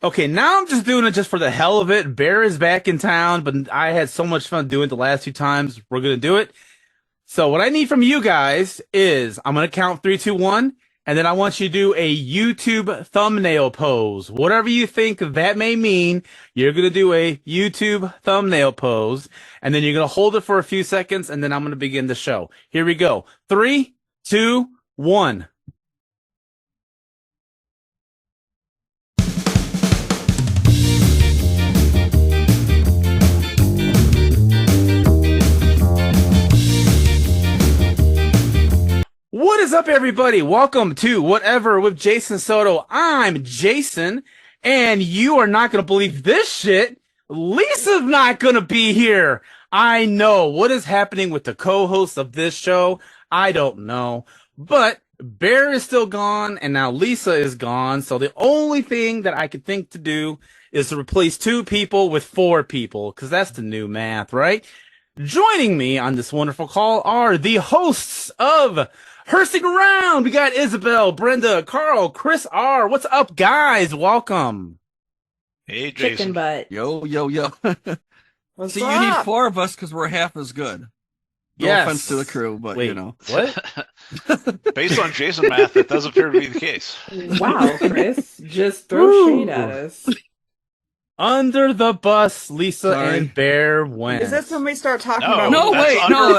Okay, now I'm just doing it just for the hell of it. Bear is back in town, but I had so much fun doing it the last two times. We're gonna do it. So what I need from you guys is I'm gonna count three, two, one, and then I want you to do a YouTube thumbnail pose. Whatever you think that may mean, you're gonna do a YouTube thumbnail pose, and then you're gonna hold it for a few seconds, and then I'm gonna begin the show. Here we go. Three, two, one. What is up, everybody? Welcome to Whatever with Jason Soto. I'm Jason, and you are not going to believe this shit. Lisa's not going to be here. I know. What is happening with the co-host of this show? I don't know. But Bear is still gone, and now Lisa is gone. So the only thing that I could think to do is to replace two people with four people, because that's the new math, right? Joining me on this wonderful call are the hosts of Hersing Around. We got Isabel, Brenda, Carl, Chris R. What's up, guys? Welcome. Hey, Jason. Chicken butt. Yo. What's See, up? you need four of us because we're half as good. No Yes. offense to the crew, but Wait, you know. what? Based on Jason math, that does appear to be the case. Wow, Chris. Just throw shade at us. Under the bus, Lisa Sorry. and Bear went. Is that when we start talking No, about? No, that's wait, no,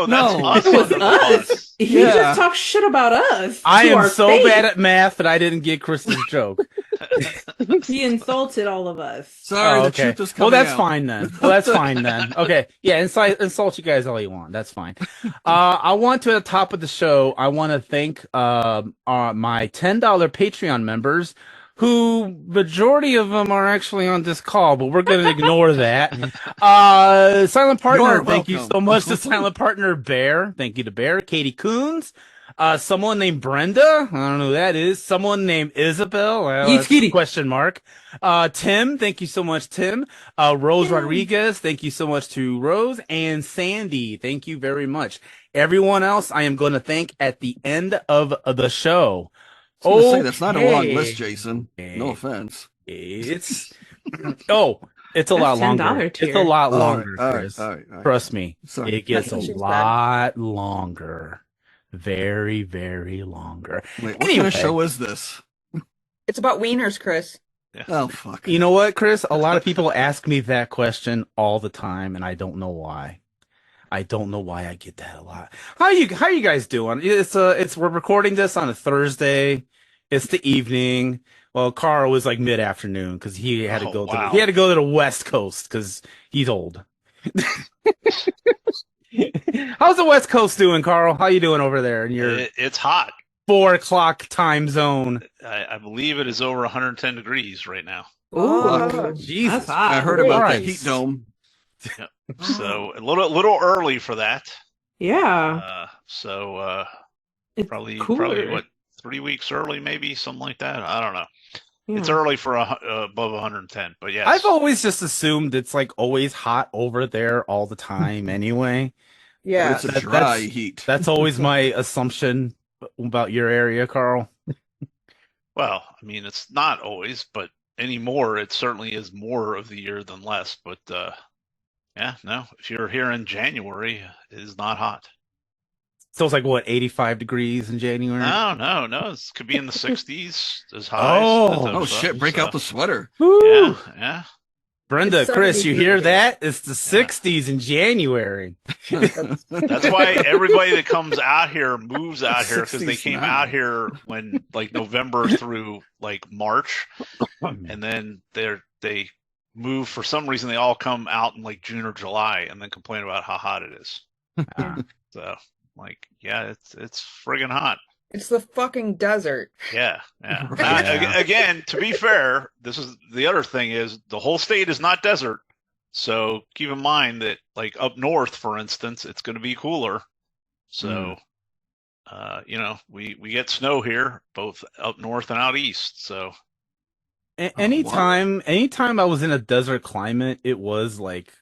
that's no. us It was under the us. bus. He Yeah. just talked shit about us. I to am our so face. bad at math that I didn't get Chris's joke. He insulted all of us. Sorry, Oh, the okay. truth is Well, coming that's out. fine then. Well, that's fine then. Okay. Yeah, insult you guys all you want. That's fine. I want to, at the top of the show, I want to thank my $10 Patreon members, who majority of them are actually on this call, but we're going to ignore that. Silent Partner, You're thank you welcome. so much to Silent Partner Bear. Thank you to Bear. Katie Coons. Someone named Brenda. I don't know who that is. Someone named Isabel. Well, Yeet that's kitty. question mark. Tim. Thank you so much, Tim. Rose Rodriguez. Thank you so much to Rose. And Sandy. Thank you very much. Everyone else, I am going to thank at the end of the show. I was gonna say, that's not a long Okay. list, Jason. No offense. It's it's a That's lot longer. $10 It's a tier. lot All longer, right, Chris. all right. Trust me, Sorry. it gets That's a what she said. lot longer. Very, very longer. Wait, what Anyway. kind of show is this? It's about wieners, Chris. Oh, fuck. You know what, Chris? A lot of people ask me that question all the time, and I don't know why. I don't know why I get that a lot. How you guys doing? We're recording this on a Thursday. It's the evening. Well, Carl was like mid-afternoon because he had to Oh, go wow. he had to go to the West Coast because he's old. How's the West Coast doing, Carl? How you doing over there in your It's hot. 4 o'clock time zone? I believe it is over 110 degrees right now. Ooh, Jesus. that's hot. I heard about that Christ. heat dome. So a little early for that. Yeah. It's Probably cooler. what 3 weeks early, maybe something like that. I don't know. Yeah. It's early for above 110, but yes. I've always just assumed it's like always hot over there all the time anyway. Yeah. It's a That- dry that's- heat. That's always my assumption about your area, Carl. Well, I mean, it's not always, but anymore, it certainly is more of the year than less. But yeah, no, if you're here in January, it is not hot. So it's like what, 85 degrees in January? No, it could be in the 60s as high. Oh, shit, break out the sweater. Woo! Yeah. Brenda, It's Chris, 70 you hear degrees. that? It's the 60s in January. That's why everybody that comes out here moves out here because they 69. came out here when like November through like March, and then they move for some reason. They all come out in like June or July and then complain about how hot it is. So like, yeah, it's friggin' hot. It's the fucking desert. Yeah. Yeah. Again, to be fair, this is the other thing is the whole state is not desert. So keep in mind that like up north, for instance, it's going to be cooler. So, we get snow here, both up north and out east. So Anytime I was in a desert climate, it was like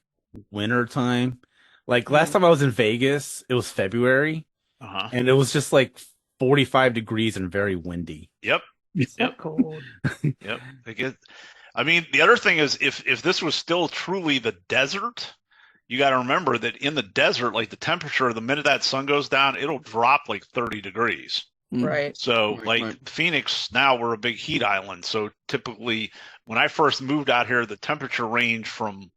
winter time. Like last time I was in Vegas, it was February, and it was just like 45 degrees and very windy. Yep. It's so Yep. cold. Yep. I mean, the other thing is, if this was still truly the desert, you got to remember that in the desert, like the temperature, the minute that sun goes down, it'll drop like 30 degrees. Right. So, Right, like right. Phoenix, now we're a big heat island. So typically, when I first moved out here, the temperature range from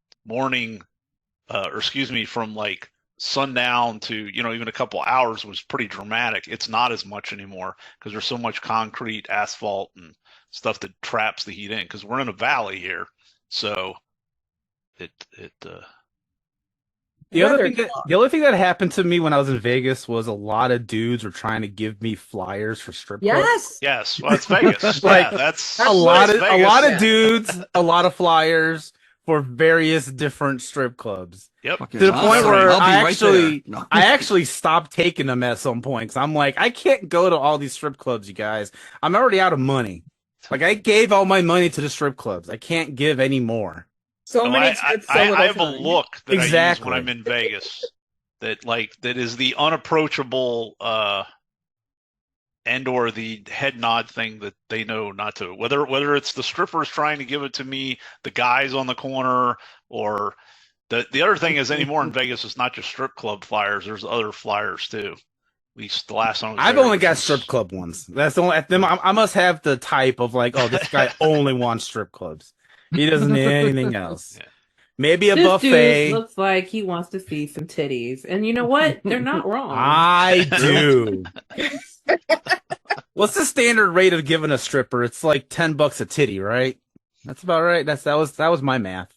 from like sundown to, even a couple hours was pretty dramatic. It's not as much anymore because there's so much concrete, asphalt, and stuff that traps the heat in. Because we're in a valley here, so The other thing that happened to me when I was in Vegas was a lot of dudes were trying to give me flyers for strip clubs. Yes. yes, well, it's Vegas. Like, that's a lot of Yeah. dudes, a lot of flyers for various different strip clubs. Yep. Fucking To the point awesome. where I'll be I right actually, there. No. I actually stopped taking them at some point because I'm like, I can't go to all these strip clubs, you guys. I'm already out of money. Like I gave all my money to the strip clubs. I can't give any more. So No, many times, so I little have a time. look that I use Exactly. when I'm in Vegas that is the unapproachable and or the head nod thing that they know not to. Whether it's the strippers trying to give it to me, the guys on the corner, or the other thing is anymore in Vegas, it's not just strip club flyers. There's other flyers too. At least the last time I was I've there, only which got was- strip club ones. That's the only. I must have the type of like, oh, this guy only wants strip clubs. He doesn't need anything else. Yeah. Maybe a This buffet. dude looks like he wants to see some titties. And you know what? They're not wrong. I do. What's the standard rate of giving a stripper? It's like $10 a titty, right? That's about right. That was my math.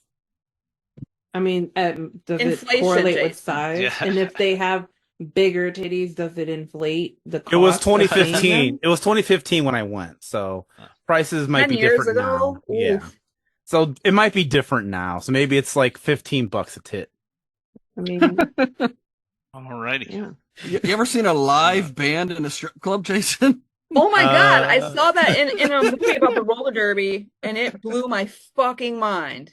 I mean, does it Inflation, correlate with Jason. size? Yeah. And if they have bigger titties, does it inflate the cost? It was of seeing 2015. them? It was 2015 when I went, so prices might 10 be years different ago? now. Yeah, Oof. so it might be different now. So maybe it's like $15 a tit. I mean, Alrighty. yeah. You ever seen a live band in a strip club, Jason? Oh my God, I Uh, saw that in a movie about the roller derby, and it blew my fucking mind.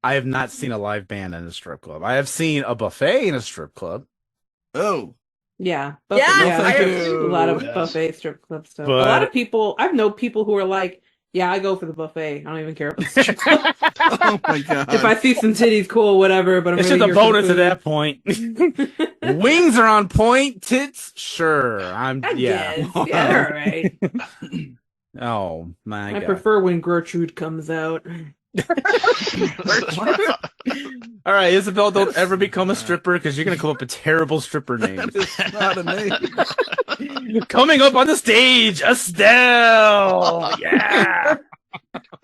I have not seen a live band in a strip club. I have seen a buffet in a strip club, Oh. Yeah. Yeah, yeah. I have A too. lot of Yes. buffet strip club stuff. But- A lot of people, I've known people who are like, yeah, I go for the buffet. I don't even care about the strip club. Oh my god. If I see some titties, cool, whatever. But I'm it's really just a here for bonus the at that point. food. Wings are on point. Tits, sure. I Yeah. guess. Yeah, all right. Oh my I god. prefer when Gertrude comes out. All right, Isabel, don't ever become a stripper because you're gonna come up with terrible stripper names. It's not a name. Coming up on the stage, Estelle. Yeah.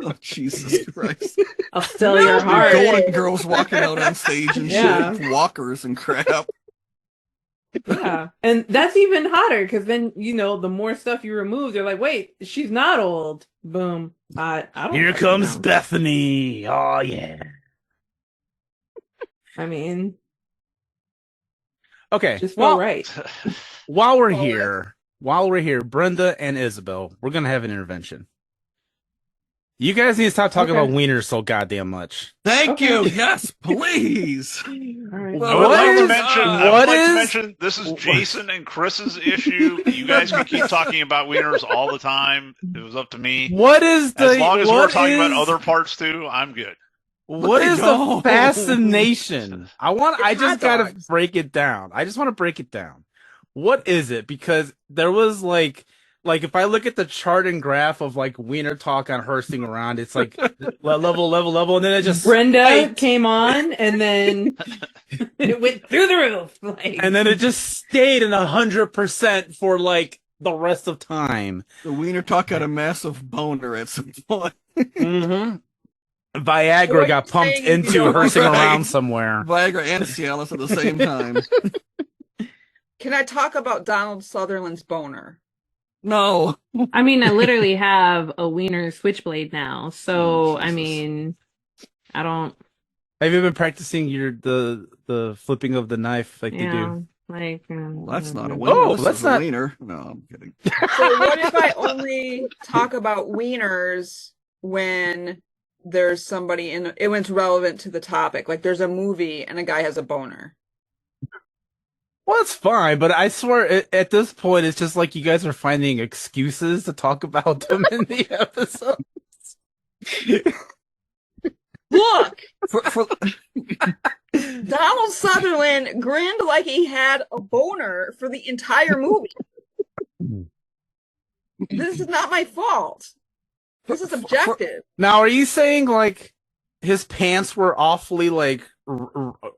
Oh, Jesus Christ. I'll steal your heart. Golden Girls walking out on stage and Yeah. shit, walkers and crap. Yeah, and that's even hotter because then the more stuff you remove, they're like, wait, she's not old. Boom. I don't. Here fucking comes know. Bethany. Oh yeah. I mean, Okay. just well, feel right. while we're here, Brenda and Isabel, we're gonna have an intervention. You guys need to stop talking Okay. about wieners so goddamn much. Thank Okay. you. Yes, please. All right. Well, I would What like to is- mention. what I would like to is- mention this is Jason and Chris's issue. You guys can keep talking about wieners all the time. It was up to me. What is the? As long as we're what talking about is- other parts too, I'm good. What is the No. fascination? I It's just hot gotta dogs. break it down. I just want to break it down. What is it? Because there was like if I look at the chart and graph of like wiener talk on Hersing around, it's like level, and then it just Brenda spiked, came on, and then it went through the roof. Like, and then it just stayed in 100% for like the rest of time. The wiener talk got a massive boner at some point. Mm-hmm. Viagra What got you're pumped saying is into you don't- Hersing Right. around somewhere. Viagra and Cialis at the same time. Can I talk about Donald Sutherland's boner? No. I mean, I literally have a wiener switchblade now. So, Oh, I Jesus. mean, I don't, Have you been practicing the flipping of the knife like they do? yeah, like, Well, that's not a wiener. Oh, This that's is not- a wiener. No, I'm kidding. So what if I only talk about wieners when there's somebody when it's relevant to the topic? Like there's a movie and a guy has a boner. Well, it's fine, but I swear at this point, it's just like you guys are finding excuses to talk about them in the episode. Look, For Donald Sutherland grinned like he had a boner for the entire movie. This is not my fault. This is objective. Now, are you saying like his pants were awfully like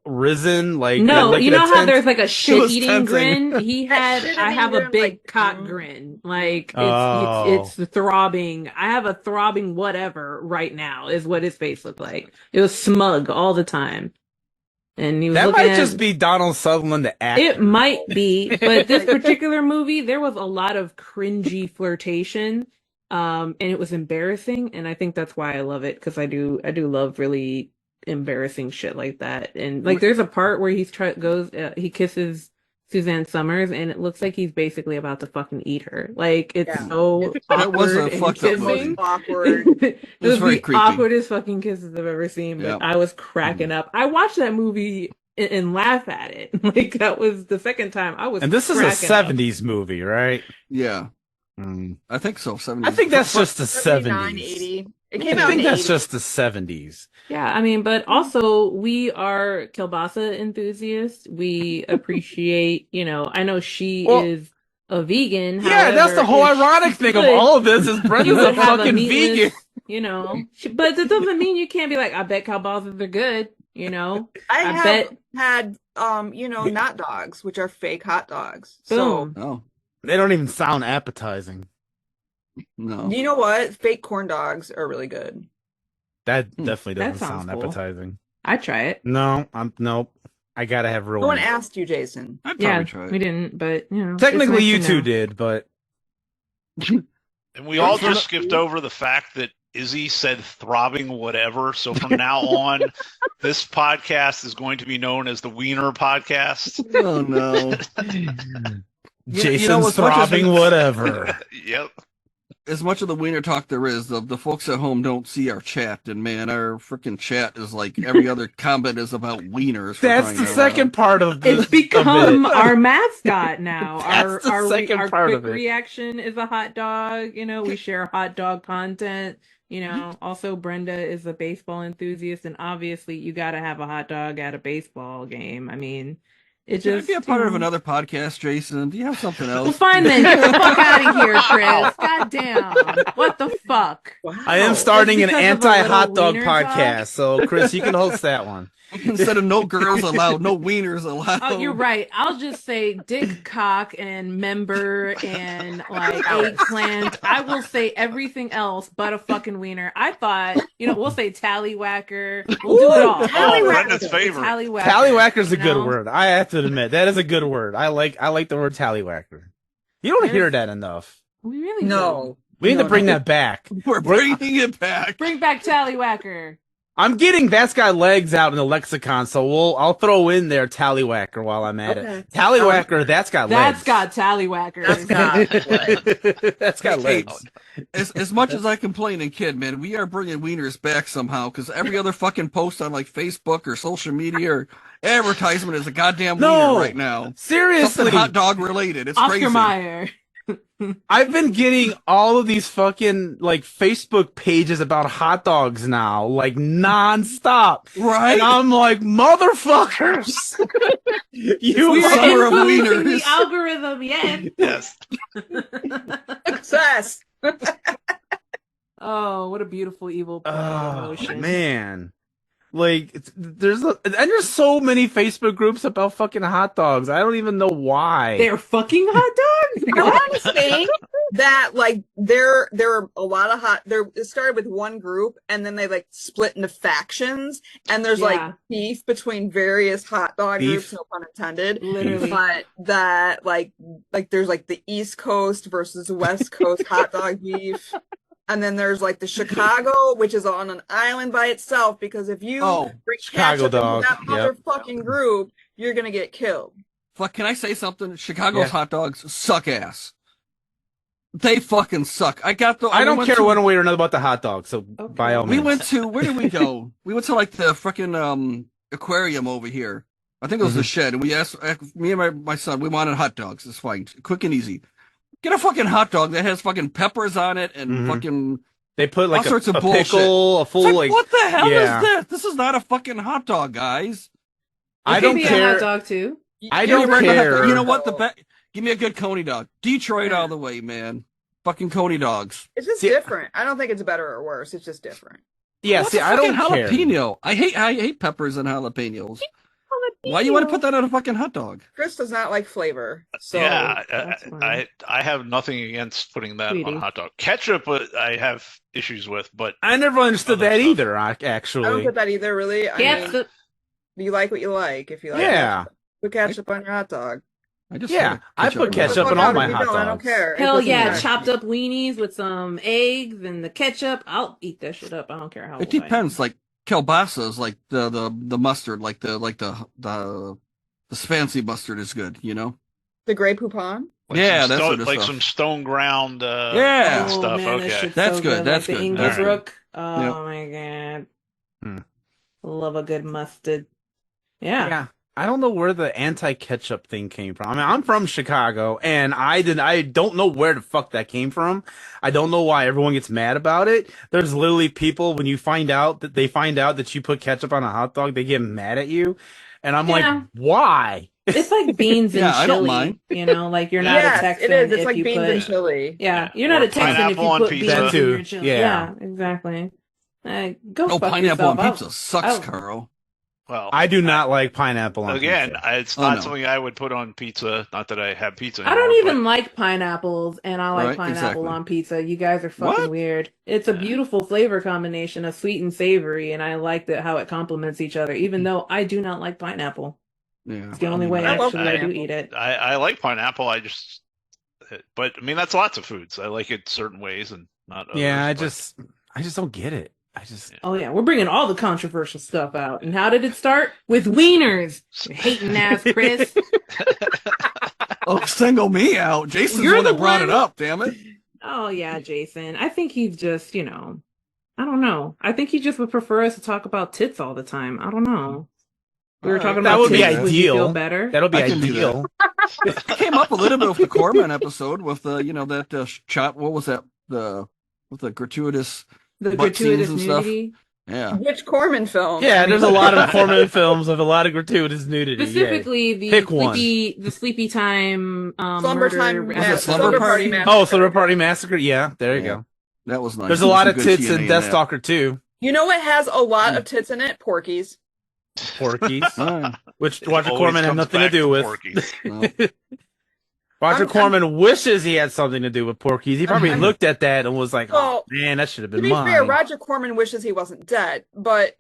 risen? Like No, like you in a know how tent? there's like a shit was eating tempting. grin? He That had, shit I eating have a grin, big like, cock grin. Like, Oh. it's the throbbing. I have a throbbing whatever right now is what his face looked like. It was smug all the time. And he was That looking might at, just be Donald Sutherland the actor. it might be, but this particular movie, there was a lot of cringy flirtation. And it was embarrassing, and I think that's why I love it, because I do love really embarrassing shit like that. And like there's a part where he kisses Suzanne Summers, and it looks like he's basically about to fucking eat her. Like it's Yeah. so That was a awkward and fucked up kissing. movie. Awkward. It was was very the creepy. awkwardest fucking kisses I've ever seen, but Yeah. I was cracking up. I watched that movie and laugh at it. Like that was the second time I was. And this is a cracking up. 70s movie, right? yeah, Mm. I think so. 70s. I think that's just the 79, 70s. 80. It I came out think in that's 80. just the 70s. Yeah, I mean, but also we are kielbasa enthusiasts. We appreciate, I know she Well, is a vegan. Yeah, that's the however, whole if ironic thing of could, all of this is you Brenda's would a have fucking meatless, vegan. But that doesn't mean you can't be like, I bet kielbasas are good, I I have bet. had, not dogs, which are fake hot dogs. So, Boom. Oh They don't even sound appetizing. no. you know what? Fake corn dogs are really good. That definitely That doesn't sounds sound cool. appetizing. I'd try it. No, nope. I gotta have real No one meat. asked you, Jason. I'd Yeah, probably try it. we didn't, but it's Technically, nice you to two know. did, but And we all just skipped over the fact that Izzy said throbbing whatever. So from now on, this podcast is going to be known as the Wiener Podcast. Oh no. Jason's as much as throbbing whatever. Yep. As much of the wiener talk there is, the folks at home don't see our chat, and man, our freaking chat is like every other comment is about wieners. for That's crying the out second loud. part of the, It's become of it. our mascot now. That's the second our part quick of it. reaction is a hot dog. We share hot dog content. Also Brenda is a baseball enthusiast, and obviously you got to have a hot dog at a baseball game. I mean, it Can I just be a part of another podcast, Jason? Do you have something Well, else? fine then. Get the fuck out of here, Chris. God damn. What the fuck? Wow. I am starting an Because of a anti-hot little dog wiener podcast, talk? so Chris, you can host that one. Instead of no girls allowed, no wieners allowed. Oh, you're right. I'll just say dick, cock, and member, and like eggplant. I will say everything else but a fucking wiener. I thought, we'll say tallywhacker. We'll do it all. Oh, Brenda's favorite. Tallywhacker. Tallywhacker's a you good know? word. I have to admit that is a good word. I like the word tallywhacker. You don't hear that enough. We really No. We need to No, bring no. that back. We're bringing it back. do. Bring back tallywhacker. I'm getting That's Got Legs out in the lexicon, so I'll throw in there tallywhacker while I'm at Okay. it. Tallywhacker, that's got That's legs. got tallywhacker. That's got That's got legs. As much as I complain and kid, man, we are bringing wieners back somehow because every other fucking post on like Facebook or social media or advertisement is a goddamn No. wiener right now. Seriously, Something hot dog related. It's Oscar crazy. Mayer. I've been getting all of these fucking like Facebook pages about hot dogs now, like nonstop. Right? And I'm like, motherfuckers! You We're Summer of influencing the wieners. algorithm, yes. Yes. Success. Oh, what a beautiful evil Oh emotion. man, like there's so many Facebook groups about fucking hot dogs. I don't even know why. They're fucking hot dogs? I want to say that like there are a lot of it started with one group and then they like split into factions and there's Yeah. like beef between various hot dog Beef? groups, no pun intended. Literally. But that like there's like the East Coast versus the West Coast hot dog beef. And then there's like the Chicago, which is on an island by itself because if you bring Chicago ketchup into dog, that yep. motherfucking group, you're gonna get killed. Fuck, can I say something? Chicago's Yeah. hot dogs suck ass. They fucking suck. I don't care one way or another about the hot dog. So Okay. by all means, We went to, where did we go? We went to like the freaking aquarium over here. I think it was the shed. And we asked, me and my son, we wanted hot dogs. It's fine. Quick and easy. Get a fucking hot dog that has fucking peppers on it and Mhm. fucking They put like all sorts of a bullshit. pickle, a full It's like. what the hell yeah. is this? This is not a fucking hot dog, guys. I It don't could be care. a hot dog too. I Give me don't a regular hot care. dog. You know what? Give me a good Coney dog. Detroit all the way, man. Fucking Coney dogs. It's just different. I don't think it's better or worse. It's just different. Yeah, What's see, a I don't fucking care. jalapeno? I hate peppers and jalapenos. Why you want to put that on a fucking hot dog? Chris does not like flavor. So yeah, that's fine. I have nothing against putting that Sweetie. on a hot dog. Ketchup, I have issues with, but I never understood Other that stuff. either. I don't Actually, get that either, really. I Ketchup. mean, you like what you like. If you like yeah, ketchup, put ketchup on your hot dog. I just yeah. I put on ketchup Put on it all on my if you hot don't, dogs. I don't care. It Hell doesn't yeah, matter. chopped up weenies with some eggs and the ketchup. I'll eat that shit up. I don't care how. It old I am. depends. Like kielbasa is like the mustard, like the fancy mustard is good. You know. The Grey Poupon. Yeah, some that stone, sort of like stuff. some stone ground Yeah. Oh, stuff. man, that Okay, shit's That's so good, that's like good. The Alright. Inglebrook. Oh Yep. my god. Hmm. Love a good mustard. Yeah. Yeah. I don't know where the anti-ketchup thing came from. I mean, I'm from Chicago, and I don't know where the fuck that came from. I don't know why everyone gets mad about it. There's literally people, when you find out that you put ketchup on a hot dog, they get mad at you. And I'm Yeah. like, why? It's like beans and Yeah, I don't chili. mind. You know, like you're not Yes, a Texan it is. It's if like you beans put. and chili. Yeah, you're Or not a Texan if pineapple you on put pizza. beans That in too. your chili. Yeah. Yeah, exactly. Go Oh, fuck pineapple yourself. on pizza sucks, Oh. Carl. well, I do not like pineapple on again, pizza. it's Oh, not no. something I would put on pizza. Not that I have pizza. I don't anymore, even like pineapples, and I like Right, pineapple exactly. on pizza. You guys are fucking What? weird. It's a Yeah. beautiful flavor combination of sweet and savory, and I like how it complements each other, even though I do not like pineapple. Yeah. It's the only way I love actually I do pineapple. eat it. I like pineapple. But I mean that's lots of foods. I like it certain ways and not others. Yeah, I but- just don't get it. I just Oh yeah, we're bringing all the controversial stuff out. And how did it start? With wieners. You hating ass Chris. Oh, single me out. Jason's You're the one the that brought one- it up. Damn it. Oh yeah, Jason. I think he's just, I don't know. I think he just would prefer us to talk about tits all the time. I don't know. We were All talking right. about That would be tits. Would you ideal. feel better? that'll be I can do ideal. It came up a little bit with the Corman episode with that shot. What was that? With the gratuitous. The butt gratuitous scenes and stuff. nudity. Yeah. Which Corman film? Yeah, there's a lot of Corman films with a lot of gratuitous nudity. Specifically, Pick one. the sleepy time Slumber murder. Time. Was it Ma- Slumber Slumber Party? Party. Yeah. Massacre. Oh, Slumber Party Massacre. Yeah, there you Yeah. go. That was nice. There's a There was lot some of good tits TNA in in Death that. Stalker too. You know what has a lot of tits in it? Porky's. Porky's, All right. which It Roger always Corman had comes nothing to back do with. Porky's. Well, Roger I'm- Corman wishes he had something to do with Porky's. He probably I'm- looked at that and was like, "Oh Well, man, that should have To been be mine." fair, Roger Corman wishes he wasn't dead, but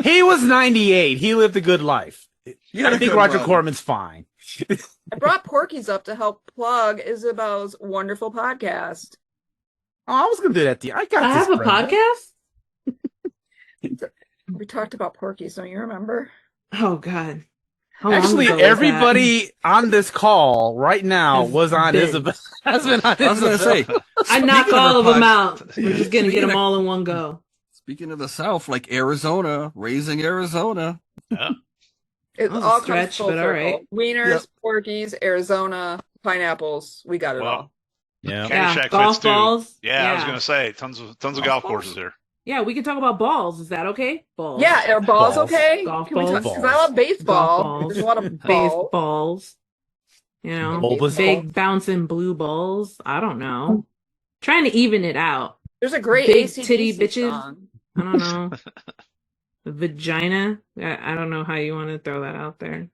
He was 98. He lived a good life. You had I a think good Roger run. Corman's fine. I brought Porky's up to help plug Isabel's wonderful podcast. Oh, I was gonna do that to you. I got I this, have a Brenda. podcast? We talked about Porky's, don't you remember? Oh God. How long Actually, ago was that? everybody on this call right now Has was on been. Isabel. Has been on I was going to say. Isabel. I knock speaking all of our them pod- out. We're just gonna get Speaking them of- all in one go. Speaking of the South, like Arizona, raising Arizona. It That was a all comes stretch, full but all circle. right. Wieners, Yep. Porky's, Arizona, pineapples. We got it Well, all. Yeah. Caddyshack Yeah, fits golf too. balls. Yeah, I was gonna say tons of Golf golf balls? courses here. Yeah, we can talk about balls. Is that okay? Balls. Yeah, are balls, Balls. okay? Golf Can we talk? balls. Because I love baseball. Golf balls. There's a lot of balls. Baseballs. You know, Bulbous big bouncing blue balls. I don't know. Trying to even it out. There's a great Big AC/DC titty bitches. song. I don't know. Vagina. I don't know how you want to throw that out there.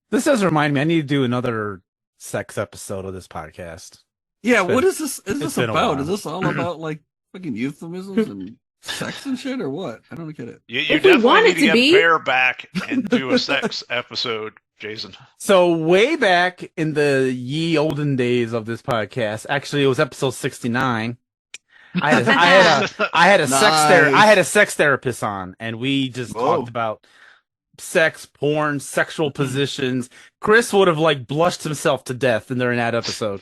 This does remind me. I need to do another sex episode of this podcast. Yeah, It's been- what is this? Is it's this been a about? while. Is this all about like fucking euphemisms and sex and shit, or what? I don't get it. You If we want definitely it need to to get be- Bear back and do a sex episode, Jason. So way back in the ye olden days of this podcast, actually it was episode 69. I had a sex therapist on, and we just Whoa. talked about sex, porn, sexual positions. Chris would have like blushed himself to death during that episode.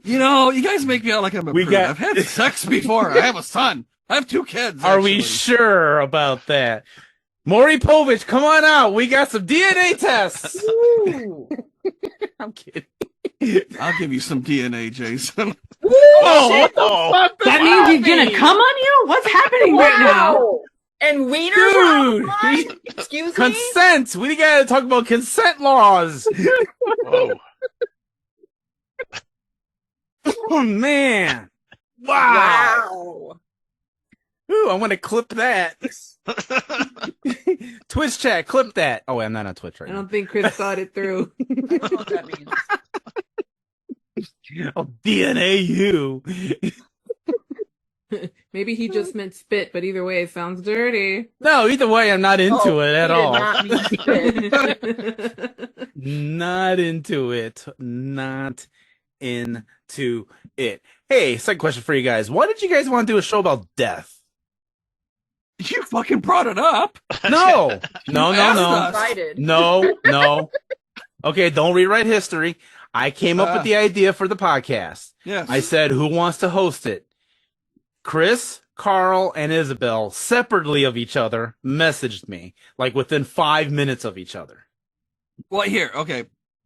You know, you guys make me out like I'm a We prude. got- I've had sex before. I have a son. I have 2 kids. Are we actually. sure about that? Maury Povich, come on out. We got some DNA tests. Ooh. I'm kidding. I'll give you some DNA, Jason. Oh, what the fuck? That means he's gonna come on you? What's happening right now? And wieners Dude, are online? Excuse me? Consent. We gotta talk about consent laws. Whoa. Oh man! Wow! Ooh, I'm gonna clip that. Twitch chat, clip that. Oh, wait, I'm not on Twitch right I now. don't think Chris thought it through. I don't know what that means. Oh, DNA you. Maybe he just meant spit, but either way, it sounds dirty. No, either way, I'm not into it at he did all. not mean spit. Not into it. Not into it. Hey, second question for you guys. Why did you guys want to do a show about death? You fucking brought it up. No. No. Invited. No. Okay, don't rewrite history. I came up with the idea for the podcast. Yes. I said, who wants to host it? Chris, Carl, and Isabel, separately of each other, messaged me, like within 5 minutes of each other. Well, here, okay.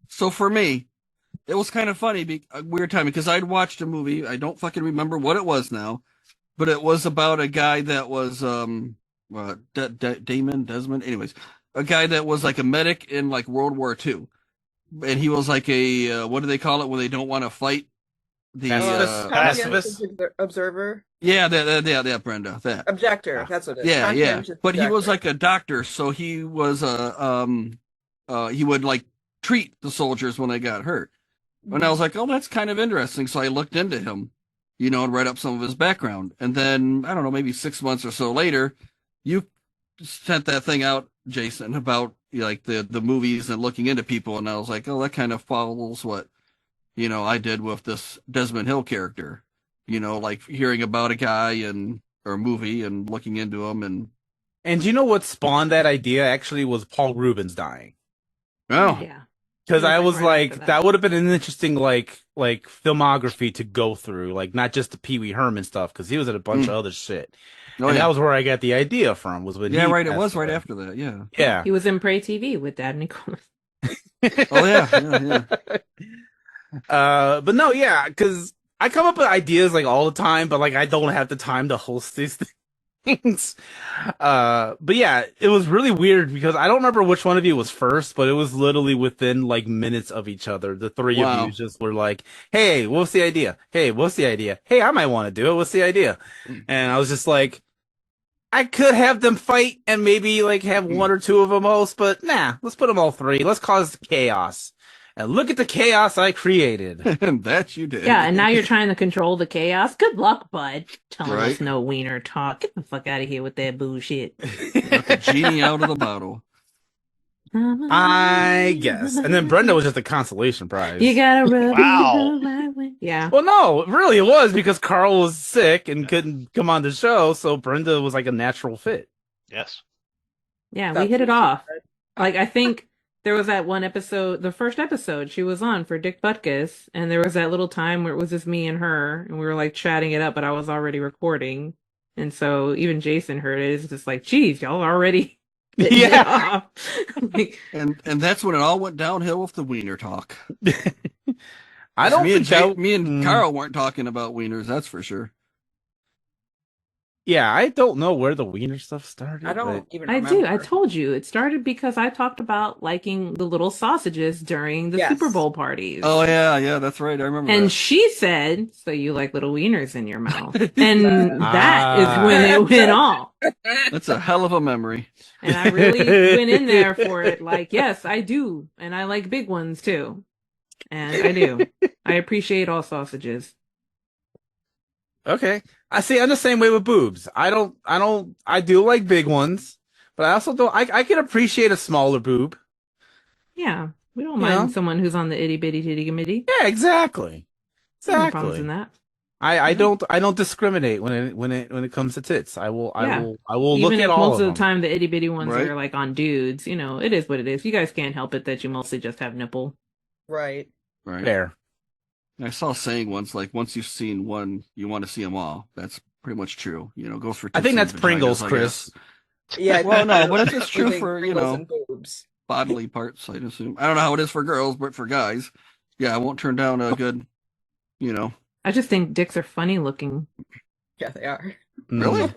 So for me, it was kind of funny, weird timing, because I'd watched a movie. I don't fucking remember what it was now, but it was about a guy that was Desmond. Anyways, a guy that was like a medic in like World War II, and he was like a what do they call it when they don't want to fight? The Pacifist? Observer. Yeah, that Brenda, that Objector. That's what it is. yeah. Conscientious But he was objector. like a doctor, so he was he would like treat the soldiers when they got hurt. And I was like, oh, that's kind of interesting. So I looked into him, and read up some of his background. And then, I don't know, maybe 6 months or so later, you sent that thing out, Jason, about like the movies and looking into people. And I was like, oh, that kind of follows what, I did with this Desmond Hill character, like hearing about a guy or a movie and looking into him. And do you know what spawned that idea actually was Paul Rubens dying? Oh, Yeah. Because I was Right like, after that would have been an interesting like filmography to go through, like not just the Pee Wee Herman stuff, because he was in a bunch of other shit. Oh, and yeah. that was where I got the idea from. Was when Yeah, he right. It passed was right away. after that. Yeah. Yeah. He was in Prey TV with Dad Nicholas. Oh yeah. But no, yeah, because I come up with ideas like all the time, but like I don't have the time to host these things. But yeah, it was really weird because I don't remember which one of you was first, but it was literally within like minutes of each other. The three Wow. of you just were like, "Hey, what's the idea? Hey, what's the idea? Hey, I might want to do it. What's the idea?" And I was just like, I could have them fight and maybe like have one or two of them host, but nah, let's put them all three. Let's cause chaos. And look at the chaos I created. And that you did. Yeah, and now you're trying to control the chaos. Good luck, bud. Telling Right. us no wiener talk. Get the fuck out of here with that bullshit. Got the genie out of the bottle. I guess. And then Brenda was just a consolation prize. You gotta rub Wow. it the right way. Yeah. Well, no, really it was because Carl was sick and couldn't come on the show, so Brenda was like a natural fit. Yes. Yeah, we That's hit it what she off. said. Like, I think there was that one episode, the first episode she was on for Dick Butkus, and there was that little time where it was just me and her, and we were like chatting it up, but I was already recording. And so even Jason heard it. It's just like, geez, y'all already hitting it Yeah. off. Like, And that's when it all went downhill with the wiener talk. I don't me think that... me and Mm. Carl weren't talking about wieners, that's for sure. Yeah, I don't know where the wiener stuff started. I don't even I remember. do. I told you. It started because I talked about liking the little sausages during the Yes. Super Bowl parties. Oh yeah, that's right. I remember And that. she said, so you like little wieners in your mouth. And that is Ah. when it went off. That's a hell of a memory. And I really went in there for it. Like, yes, I do. And I like big ones too. And I do. I appreciate all sausages. Okay. I see, I'm the same way with boobs. I do like big ones, but I also don't, I can appreciate a smaller boob. Yeah. We don't You mind know? someone who's on the itty bitty titty committee. Yeah, exactly. No problems in Exactly. that. I don't discriminate when it comes to tits. I will Yeah. look Even at if all most of the them. time the itty bitty ones Right. are like on dudes, it is what it is. You guys can't help it that you mostly just have nipple. Right. Right. Fair. I saw a saying once, like, once you've seen one, you want to see them all. That's pretty much true. Goes for I think tits that's and Pringles, vaginas, I Chris. guess. Yeah. Well, no, but it's true Everything for, Pringles and boobs. bodily parts, I'd assume. I don't know how it is for girls, but for guys. Yeah, I won't turn down a good, I just think dicks are funny looking. Yeah, they are. Really?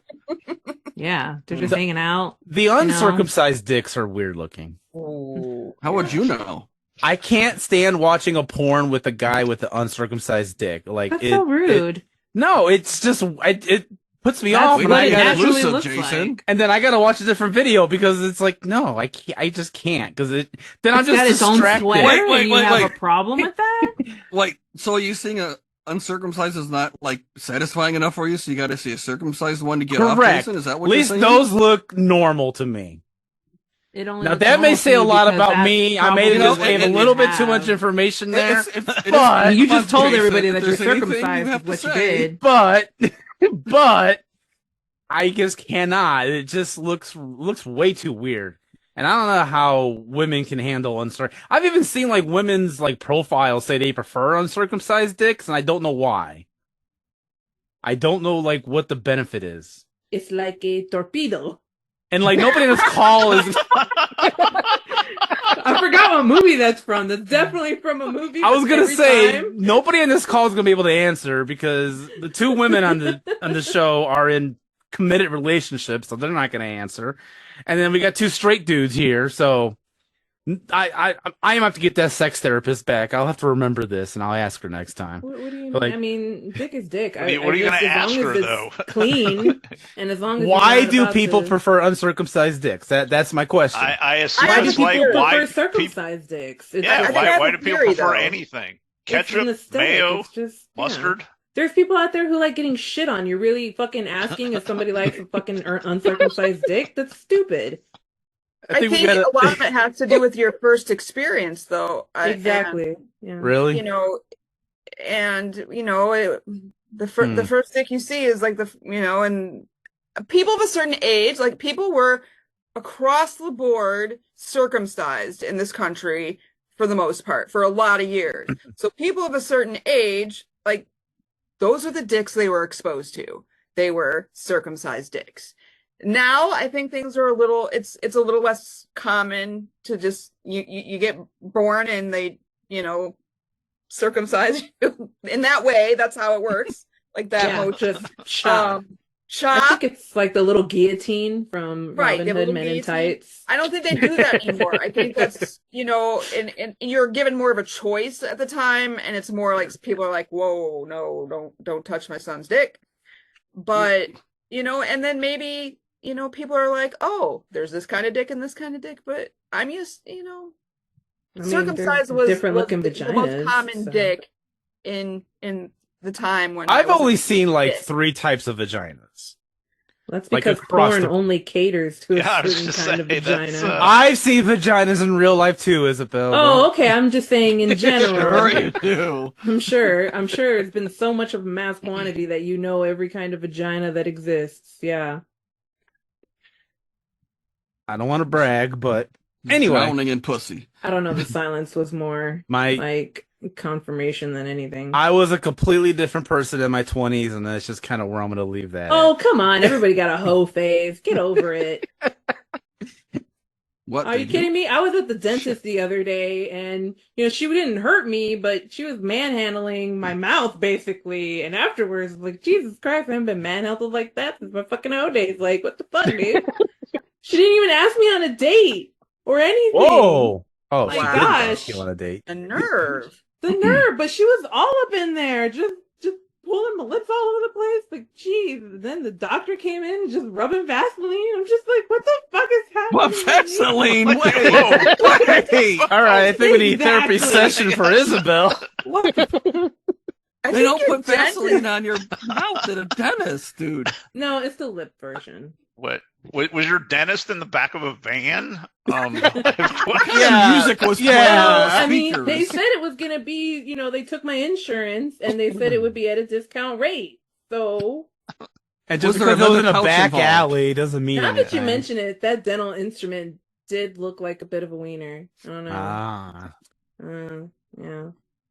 Yeah, they're just hanging out. The uncircumcised dicks are weird looking. Oh, How would you know? I can't stand watching a porn with a guy with an uncircumcised dick. Like That's so rude. No, it's just it puts me That's off. what And I it gotta, naturally Lucid, looks Jason. like. and then I gotta watch a different video because it's like, no, I just can't because then I'm It's got just its own distracted. sweater Wait, and you wait, have wait. a problem with that? Like, so are you seeing a uncircumcised is not like satisfying enough for you, so you got to see a circumcised one to get off, Correct. Jason? Is that At what you're least saying? those look normal to me. It only Now looks that may normal say to a you lot because about that's me. I made it probably just what gave a you little bit too have. much information there. It But- is- You come just on, told Jason, everybody if that you're there's anything you circumcised have is to what you say. did. but I just cannot. It just looks way too weird. And I don't know how women can handle uncircumcised. I've even seen like women's like profiles say they prefer uncircumcised dicks, and I don't know why. I don't know like what the benefit is. It's like a torpedo. And like nobody in this call is. I forgot what movie that's from. That's definitely from a movie. I was gonna every say time- nobody in this call is gonna be able to answer because the two women on the show are in committed relationships, so they're not gonna answer. And then we got two straight dudes here, so I am have to get that sex therapist back. I'll have to remember this, and I'll ask her next time. What do you mean? Like- I mean, dick is dick. What are you I gonna guess ask as long her, as it's though? clean, and as long as Why you're not do about people to... prefer uncircumcised dicks? That's my question. I assume Why do it's people like prefer why circumcised dicks? It's Yeah, just- I think I have why a do people theory, prefer though. anything? it's an Ketchup, aesthetic. mayo, It's just, yeah. mustard. There's people out there who like getting shit on. You're really fucking asking if somebody likes a fucking uncircumcised dick? That's stupid. I think we gotta... a lot of it has to do with your first experience, though. Exactly. Yeah. Really? The first dick you see is like and people of a certain age, like people were across the board circumcised in this country for the most part for a lot of years. So people of a certain age, like those are the dicks they were exposed to. They were circumcised dicks. Now I think things are it's a little less common to just you get born and they circumcise you in that way. That's how it works, like that Yeah, motion. just chop. I Chop. think it's like the little guillotine from Right, Robin the Hood little Men in guillotine. Tights. I don't think they do that anymore. I think that's and you're given more of a choice at the time, and it's more like people are like, "Whoa, no, don't touch my son's dick." But and then maybe people are like, "Oh, there's this kind of dick and this kind of dick," but I'm used, I mean, circumcised there's was different looking the vaginas. most common so- dick in the time when I've I was only a seen like kid. 3 types of vaginas. That's like because across porn the- only caters to Yeah, I a was certain just kind of saying, vagina. that's, I've seen vaginas in real life too, Isabel. Oh, okay. I'm just saying in general. Sure you do. I'm sure it's been so much of a mass quantity that you know every kind of vagina that exists. Yeah. I don't want to brag, but anyway, Drowning in pussy. I don't know. The silence was more my like confirmation than anything. I was a completely different person in my 20s, and that's just kind of where I'm going to leave that. Oh, come on. Everybody got a hoe phase. Get over it. What? Are you kidding me? I was at the dentist the other day and, she didn't hurt me, but she was manhandling my mouth basically. And afterwards, like, Jesus Christ, I haven't been manhandled like that since my fucking O days. Like, what the fuck, dude? She didn't even ask me on a date or anything. Whoa! Oh, My she didn't gosh. ask you on a date. The nerve. The nerve, but she was all up in there, just pulling my lips all over the place. Like, geez. Then the doctor came in, just rubbing Vaseline. I'm just like, what the fuck is happening? What Vaseline? Wait. Whoa. Wait. All right, I think we need a therapy Exactly. session for Isabel. What? I They think don't your put Vaseline dentist- on your mouth at a dentist, dude. No, it's the lip version. What was your dentist in the back of a van? What Yeah, music was yeah. playing on Well, the I mean, speakers? they said it was going to be, they took my insurance and they said it would be at a discount rate. So, And just Was there because it was in another a couch back involved? alley doesn't mean now that you anything. mention it, that dental instrument did look like a bit of a wiener. I don't know. Ah. Yeah.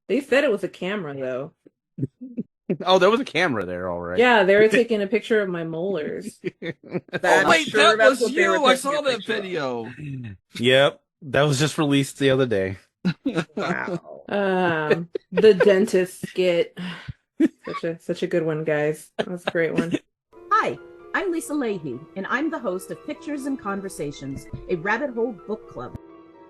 They said it was a camera, though. Oh, there was a camera there, all right. Yeah, they were taking a picture of my molars. That's Oh, wait, sure that that's was what they were you. I taking saw a that picture of. video. Yep, that was just released the other day. Wow. The dentist skit. Such a good one, guys. That was a great one. Hi, I'm Lisa Leahy, and I'm the host of Pictures and Conversations, a rabbit hole book club.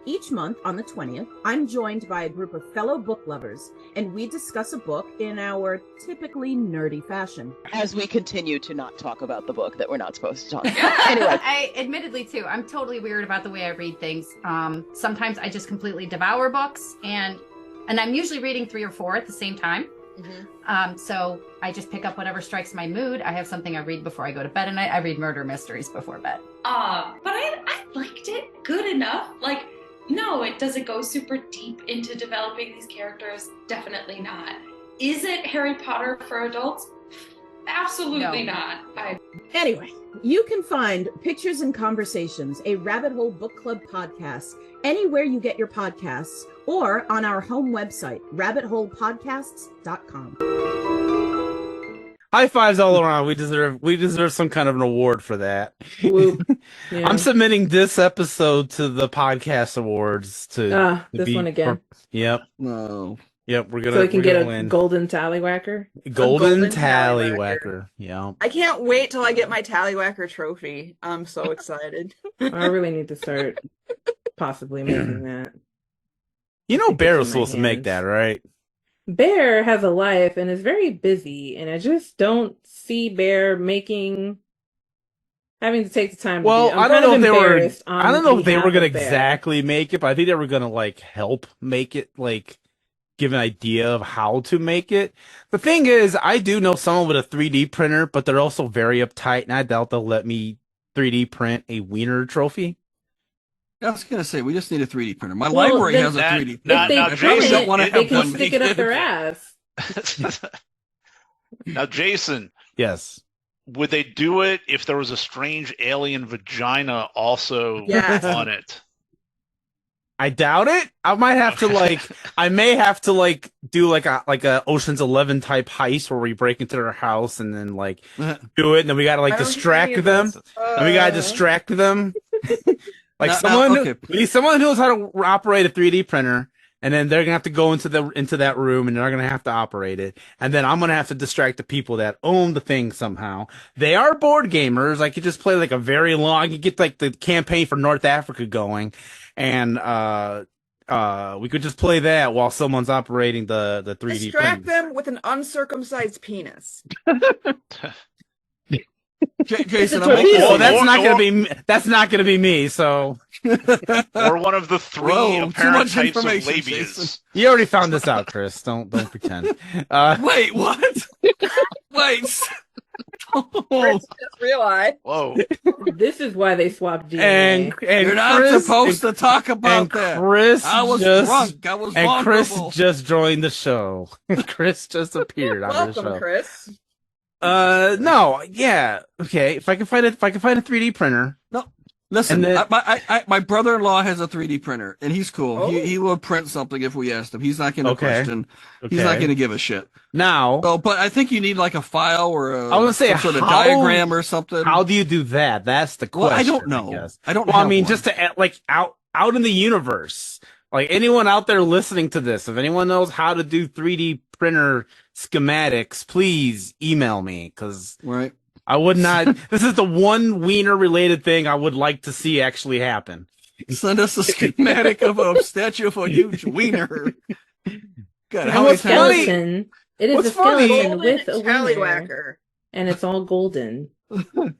Each month on the 20th, I'm joined by a group of fellow book lovers, and we discuss a book in our typically nerdy fashion. As we continue to not talk about the book that we're not supposed to talk about. Anyway. I admittedly, too, I'm totally weird about the way I read things. Sometimes I just completely devour books, and I'm usually reading 3 or 4 at the same time. Mm-hmm. So I just pick up whatever strikes my mood. I have something I read before I go to bed at night. I read murder mysteries before bed. But I liked it good enough. Like, no, it doesn't go super deep into developing these characters. Definitely not. Is it Harry Potter for adults? Absolutely not. Anyway, you can find Pictures and Conversations, a rabbit hole book club podcast, anywhere you get your podcasts, or on our home website, rabbitholepodcasts.com. High fives all around. We deserve some kind of an award for that. Yeah. I'm submitting this episode to the podcast awards to this one again. Yep. No. Yep, we're gonna. So we can get a win. golden tallywhacker. Golden tallywhacker. Yeah. I can't wait till I get my tallywhacker trophy. I'm so excited. I really need to start possibly making that. You know, Bear was supposed to make that, right? Bear has a life and is very busy, and I just don't see Bear having to take the time. Well, to do it. I don't know if they were gonna Bear. exactly make it, but I think they were gonna like help make it, like give an idea of how to make it. The thing is, I do know someone with a 3D printer, but they're also very uptight, and I doubt they'll let me 3D print a wiener trophy. I was gonna say we just need a 3D printer. My library has a 3D printer. If they print it, they can stick it up their ass. Now, Jason. Yes. Would they do it if there was a strange alien vagina also on it? I doubt it. I might have to do like a Ocean's 11 type heist where we break into their house and then like do it, and then we gotta distract them. And we gotta distract them. We need someone who knows how to operate a 3D printer, and then they're gonna have to go into that room, and they're gonna have to operate it, and then I'm gonna have to distract the people that own the thing somehow. They are board gamers. I could just play like a very long. You get like the campaign for North Africa going, and we could just play that while someone's operating the 3D. Distract them with an uncircumcised penis. Jason, that's not gonna be me. So, or one of the 3 apparent types of labias. Jason. You already found this out, Chris. Don't pretend. Wait, what? Wait. Chris just realized. Whoa. This is why they swapped DNA. And you're not supposed to talk about that. I was drunk. I was vulnerable. Chris just joined the show. Chris just appeared on the show. Welcome, Chris. No, yeah, okay. If I can find a 3D printer. No, listen. My brother-in-law has a 3D printer, and he's cool. Oh. He will print something if we asked him. He's not going to question. Okay. He's not going to give a shit. Now, but I think you need like a file or some sort of diagram or something. How do you do that? That's the question. Well, I don't know. I don't. Well, I mean, just to like out in the universe, like anyone out there listening to this, if anyone knows how to do 3D printer schematics, please email me, because I would not. This is the one wiener related thing I would like to see actually happen. Send us a schematic of a statue of a huge wiener. God, how a skeleton. It is a skeleton with a tallywhacker, and it's all golden. I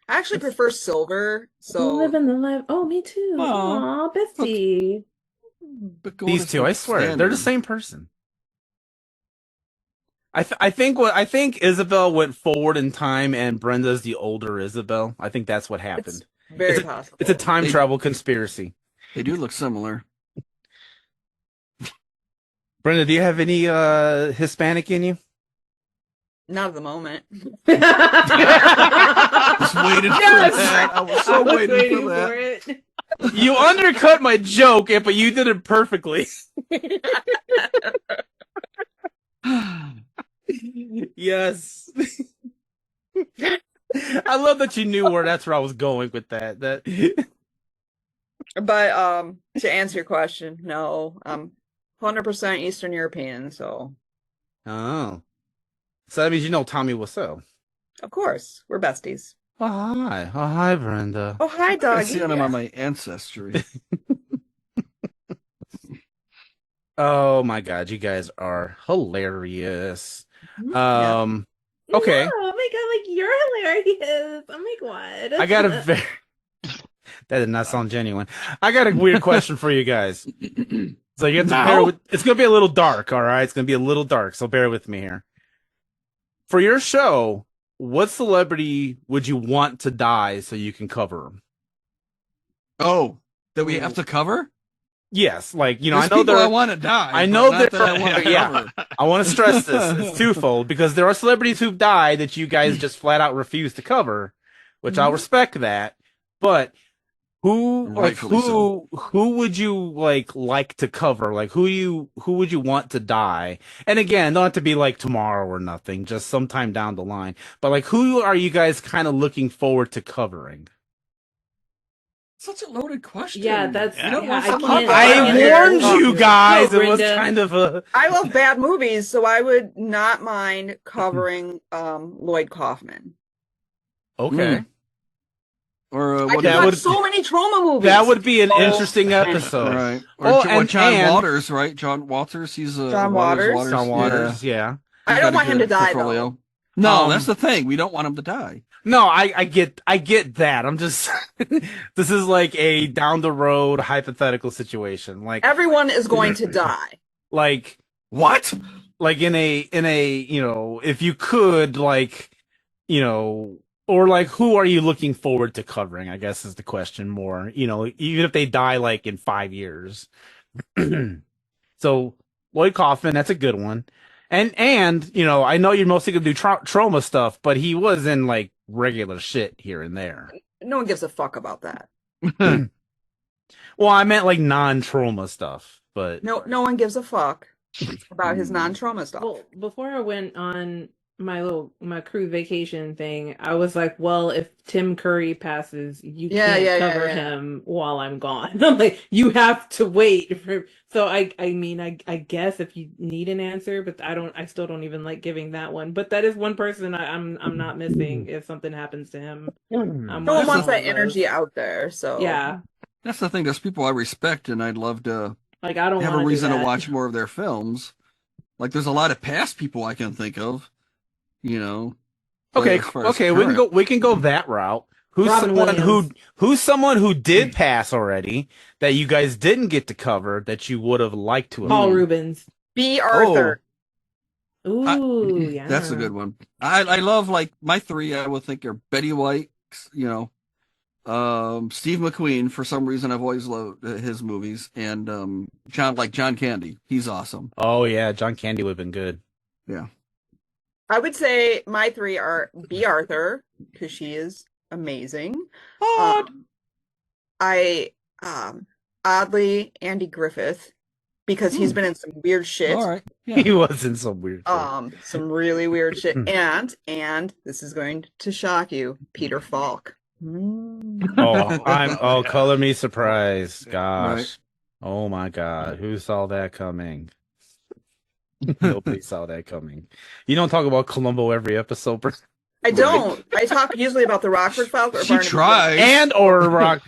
actually prefer silver. So living the life. Oh, me too. Aw, Bessie. These two, I swear, they're the same person. I think Isabel went forward in time and Brenda's the older Isabel. I think that's what happened. It's very possible. It's a time travel conspiracy. They do look similar. Brenda, do you have any Hispanic in you? Not at the moment. Just waited for that. I was so waiting for that. You undercut my joke, but you did it perfectly. Yes. I love that you knew that's where I was going with that. But to answer your question, no. 100% Eastern European, so. Oh. So that means you know Tommy Wiseau. Of course, we're besties. Oh, hi. Oh, hi, Brenda. Oh, hi, I doggy. see him on my ancestry. Oh my God, you guys are hilarious. Yeah. Okay. No, oh my god, like you're hilarious. Oh my god. I got a very that did not sound genuine. I got a weird question for you guys. So you have to bear with it's gonna be a little dark, all right? It's gonna be a little dark, so bear with me here. For your show, what celebrity would you want to die so you can cover them? Oh, that we have to cover? Yes, like I There's know people there. I want to die. I know but not that. that I want to Yeah, cover. I want to stress this. It's twofold because there are celebrities who've died that you guys just flat out refuse to cover, which I'll respect that. But who would you like to cover? Like who would you want to die? And again, don't have to be like tomorrow or nothing, just sometime down the line. But like who are you guys kind of looking forward to covering? Such a loaded question. Yeah, that's. You don't Yeah, want I someone- can't. I warned you guys. No, It was Brenda. kind of a. I love bad movies, so I would not mind covering Lloyd Kaufman. Okay. Or I what? could that watch would- so many trauma movies. That would be an Oh, interesting episode. Right. Or, Oh, or and- John and- Waters, right? John Waters. He's John Waters? John Waters, yeah. I He's don't got a want him good to die, portfolio. though. No, that's the thing. We don't want him to die. No, I get that. I'm just this is like a down the road hypothetical situation. Like Everyone is going to die. like What? like in a if you could or like who are you looking forward to covering, I guess is the question more. Even if they die like in 5 years. So Lloyd Kaufman, that's a good one. And I know you're mostly gonna do trauma stuff, but he was in like regular shit here and there. No one gives a fuck about that. Well, I meant like non-trauma stuff, but No one gives a fuck about his non-trauma stuff. Well, before I went on my cruise vacation thing, I was like, well, if Tim Curry passes, you can't cover him while I'm gone. I'm like, you have to wait for. So I mean, I guess if you need an answer, but I still don't even like giving that one. But that is one person I'm not missing if something happens to him. No one wants that energy out there, so yeah. That's the thing. There's people I respect, and I'd love to Like I don't have a wanna reason do to that. watch more of their films. Like there's a lot of past people I can think of. But okay, as far as we can go that route. Who's Robin someone who did pass already that you guys didn't get to cover that you would have liked to have? Paul Rubens. B. Arthur. Ooh, yeah. That's a good one. I love like my three. I would think are Betty White. Steve McQueen. For some reason, I've always loved his movies, and John Candy. He's awesome. Oh yeah, John Candy would have been good. Yeah. I would say my three are B. Arthur, because she is amazing. Oddly, Andy Griffith, because he's been in some weird shit. All right. Yeah. He was in some weird shit. Some really weird shit. And this is going to shock you, Peter Falk. Color me surprised. Gosh. Right. Oh my God. Who saw that coming? Nobody saw that coming. You don't talk about Columbo every episode. I don't. I talk usually about the Rockford Files. Or She Barnaby tries. And or Rock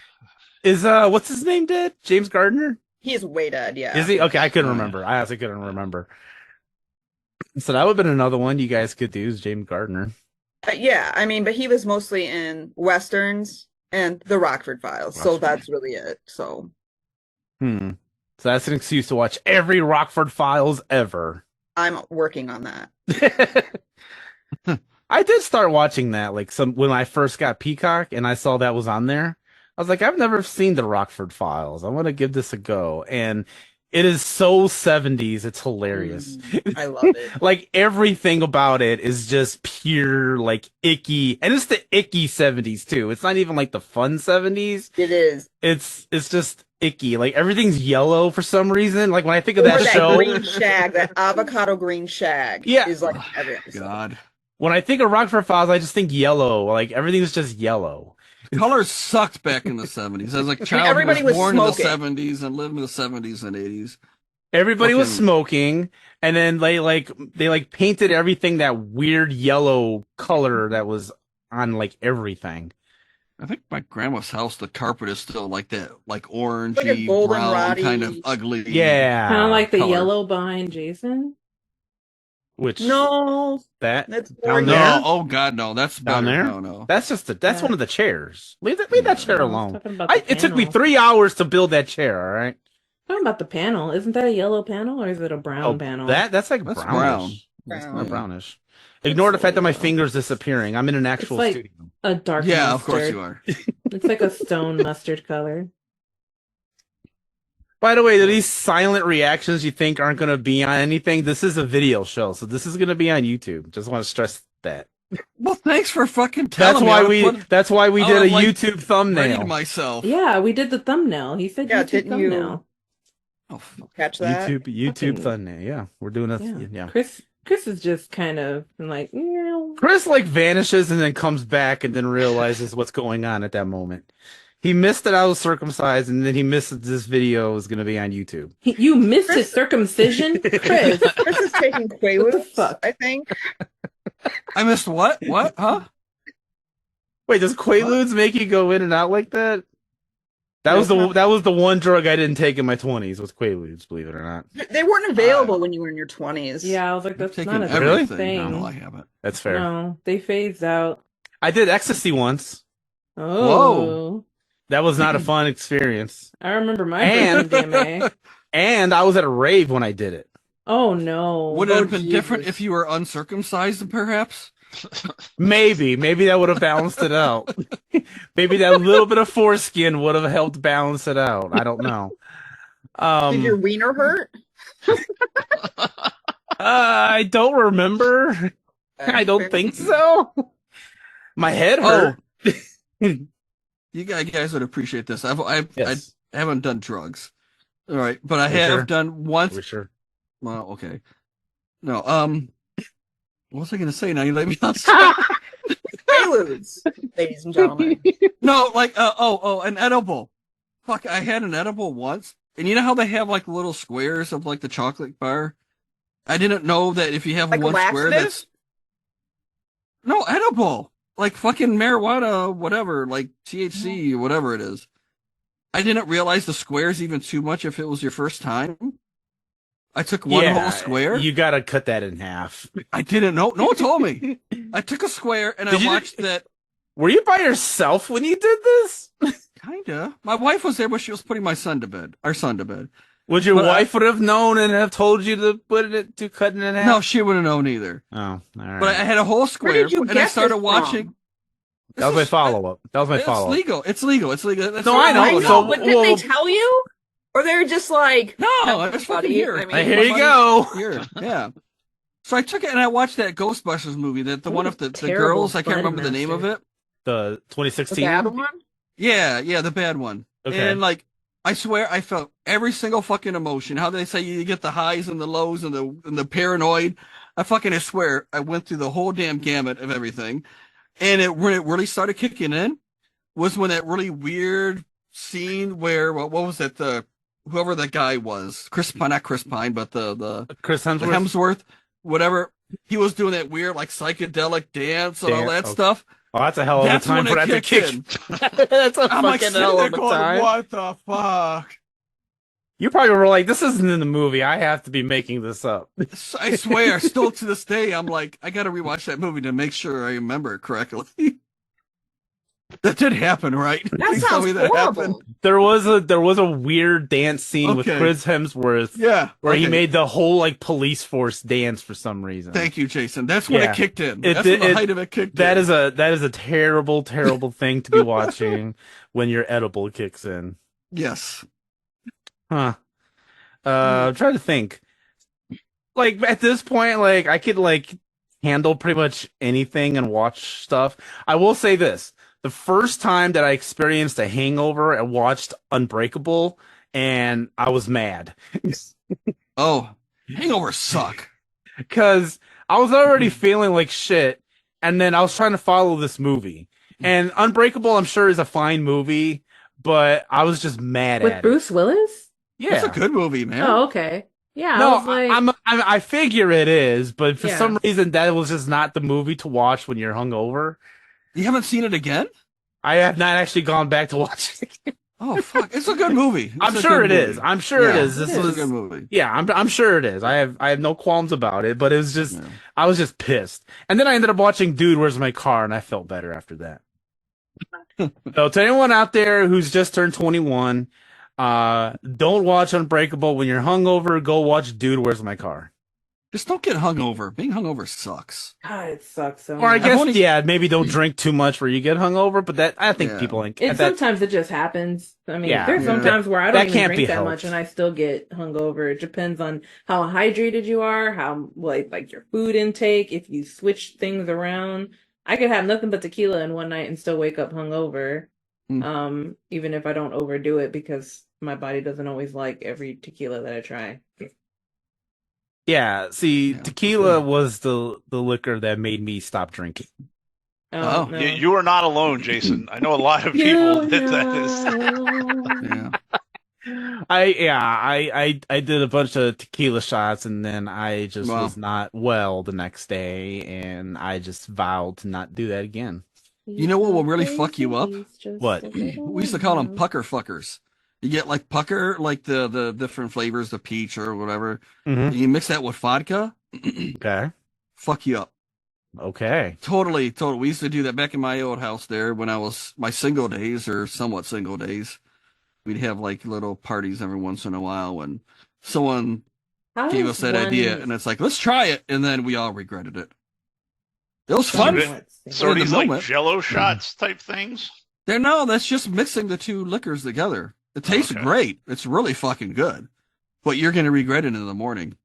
is what's his name dead? James Gardner? He's way dead, yeah. Is he? Okay, I couldn't remember. I honestly couldn't remember. So that would have been another one you guys could do is James Gardner. Yeah, I mean, but he was mostly in Westerns and the Rockford Files, so that's really it. So So that's an excuse to watch every Rockford Files ever. I'm working on that. I did start watching that when I first got Peacock and I saw that was on there. I was like, I've never seen the Rockford Files. I want to give this a go. And it is so 70s. It's hilarious. I love it. Like everything about it is just pure icky. And it's the icky 70s too. It's not even like the fun 70s. It is. It's just icky. Like everything's yellow for some reason. Like when I think of that show, green shag, that avocado green shag, is like every episode. God. When I think of Rockford Files, I just think yellow. Like everything's just yellow. Colors sucked back in the 70s. As a child everybody was was born smoking. in the 70s and lived in the 70s and 80s. Everybody was Fucking- smoking, and then they painted everything that weird yellow color that was on like everything. I think my grandma's house, the carpet is still like that, like Like a orangey, golden brown, kind of roddy- ugly. Yeah. Kind of like the color. yellow behind Jason. Which No, that that's down more there? No, oh god, no, that's Down better. there? No. That's Yeah. one of the chairs. Leave that chair I was alone. talking about the It took me panel. 3 hours to build that chair. All right. Talking about the panel. Isn't that a yellow panel or is it a brown Oh, panel? that's like That's brownish. brown. It's Brown. not brownish. Ignore the fact that my yellow. finger's disappearing. I'm in an actual like- studio. A dark Yeah, mustard. of course you are. It's like a stone mustard color. By the way, these silent reactions you think aren't going to be on anything, this is a video show, so this is going to be on YouTube. Just want to stress that. Well, thanks for fucking telling That's me. why that's why we I did was a like YouTube ready thumbnail. myself. Yeah, we did the thumbnail. He said Yeah, YouTube didn't you- thumbnail. Oh, fuck. catch that. YouTube Fucking- thumbnail. Yeah, we're doing a Yeah. yeah. Chris is just kind of like, no. Chris like vanishes and then comes back and then realizes what's going on at that moment. He missed that I was circumcised, and then he missed that this video is going to be on YouTube. You missed his circumcision, Chris. Chris is taking What the Quaaludes, fuck? I think. I missed what? What? Huh? Wait, does Quaaludes make you go in and out like that? That was the one drug I didn't take in my 20s was Quaaludes, believe it or not. They weren't available when you were in your 20s. Yeah, I was like, I've that's taken not a Really? everything. thing. No, I haven't. That's fair. No, they phased out. I did ecstasy once. Oh, That was not a fun experience. I remember my And- birthday DMA. And I was at a rave when I did it. Oh no! Would it Oh, have been different Jesus. if you were uncircumcised, perhaps? Maybe that would have balanced it out. Maybe that little bit of foreskin would have helped balance it out. I don't know. Did your wiener hurt? I don't remember. I don't think so. My head Oh. hurt. You guys would appreciate this. Yes. I haven't done drugs. All right, but I For have sure. done once. For sure. Well, okay. No, what was I going to say? Now you let me on. Quaaludes, ladies and gentlemen. No, like, an edible. Fuck, I had an edible once. And you know how they have like little squares of like the chocolate bar? I didn't know that if you have Like one square laxative? that's. No, edible. Like fucking marijuana, whatever, like THC, whatever it is. I didn't realize the square's even too much if it was your first time. I took one whole square. You gotta cut that in half. I didn't know. No one told me. I took a square and Did I you- watched that. Were you by yourself when you did this? Kinda. My wife was there, but she was putting our son to bed. Would your But wife would have known and have told you to cut it in half? No, she wouldn't have known either. Oh, all right. But I had a whole square, did you and I get started this watching. from? that was my follow-up. That was my It's follow-up. legal. It's legal. It's legal. That's No, what I know. I know, So, but did they tell you? Or they're just like, No, it's fucking buddy, here. I mean- Here you go. Here, yeah. So I took it and I watched that Ghostbusters movie, the one of the terrible girls. I can't bud remember the name of it. The the 2016. bad one? Yeah, the bad one. Okay. And like, I swear, I felt every single fucking emotion. How they say you get the highs and the lows and the paranoid. I swear, I went through the whole damn gamut of everything. And when it really started kicking in was when that really weird scene where, what was it? Whoever that guy was, not Chris Pine, but the Chris Hemsworth. Hemsworth, whatever. He was doing that weird, like, psychedelic dance and all that okay. stuff. Oh, that's a hell of a That's time when for it that to kicked kick. in. That's a I'm like fucking sitting hell there of a going, time. what the fuck? You probably were like, "This isn't in the movie. I have to be making this up." I swear, still to this day, I'm like, I gotta rewatch that movie to make sure I remember it correctly. That did happen, right? That Please tell sounds me that horrible. happened. There was a weird dance scene with Okay. Chris Hemsworth Yeah. where he okay. made the whole like police force dance for some reason. Thank you, Jason. That's when Yeah. it kicked in. It That's did- when the it- height of it kicked That in. is a terrible thing to be watching when your edible kicks in. Yes. Huh. I'm trying to think. Like at this point, like I could like handle pretty much anything and watch stuff. I will say this. The first time that I experienced a hangover, I watched Unbreakable and I was mad. Oh, hangovers suck. Because I was already feeling like shit, and then I was trying to follow this movie. And Unbreakable, I'm sure, is a fine movie, but I was just mad With at Bruce Willis? it. It's Yeah. a good movie, man. Oh, okay. Yeah, No, I was like, I figure it is, but for Yeah. some reason that was just not the movie to watch when you're hungover. You haven't seen it again? I have not actually gone back to watch it. Oh fuck! It's a good movie. I'm sure it is. I'm sure it is. This It's was a good movie. Yeah, I'm sure it is. I have no qualms about it, but it was just I was just pissed. And then I ended up watching Dude, Where's My Car, and I felt better after that. So to anyone out there who's just turned 21, don't watch Unbreakable when you're hungover. Go watch Dude, Where's My Car. Just don't get hungover. Being hungover sucks. God, it sucks so Or I much. guess, maybe don't drink too much where you get hungover, but that I think people like Sometimes it just happens. I mean, Yeah. there's sometimes where I That don't even can't drink be that helped. much and I still get hungover. It depends on how hydrated you are, how like your food intake, if you switch things around. I could have nothing but tequila in one night and still wake up hungover. Even if I don't overdo it because my body doesn't always like every tequila that I try. Yeah, see, tequila was the liquor that made me stop drinking. Oh, no. You are not alone, Jason. I know a lot of people that I did a bunch of tequila shots and then I just was not well the next day and I just vowed to not do that again. You know what will really fuck you up? What? We used to call them pucker fuckers. You get like pucker, like the different flavors, the peach or whatever. Mhm. You mix that with vodka. Okay. Fuck you up. Okay. Totally. We used to do that back in my old house there when I was my single days or somewhat single days. We'd have like little parties every once in a while when someone gave us that idea and it's like, let's try it. And then we all regretted it. It was fun. So are In the these like moment. Jello shots type things? No, that's just mixing the two liquors together. It tastes great. It's really fucking good. But you're going to regret it in the morning.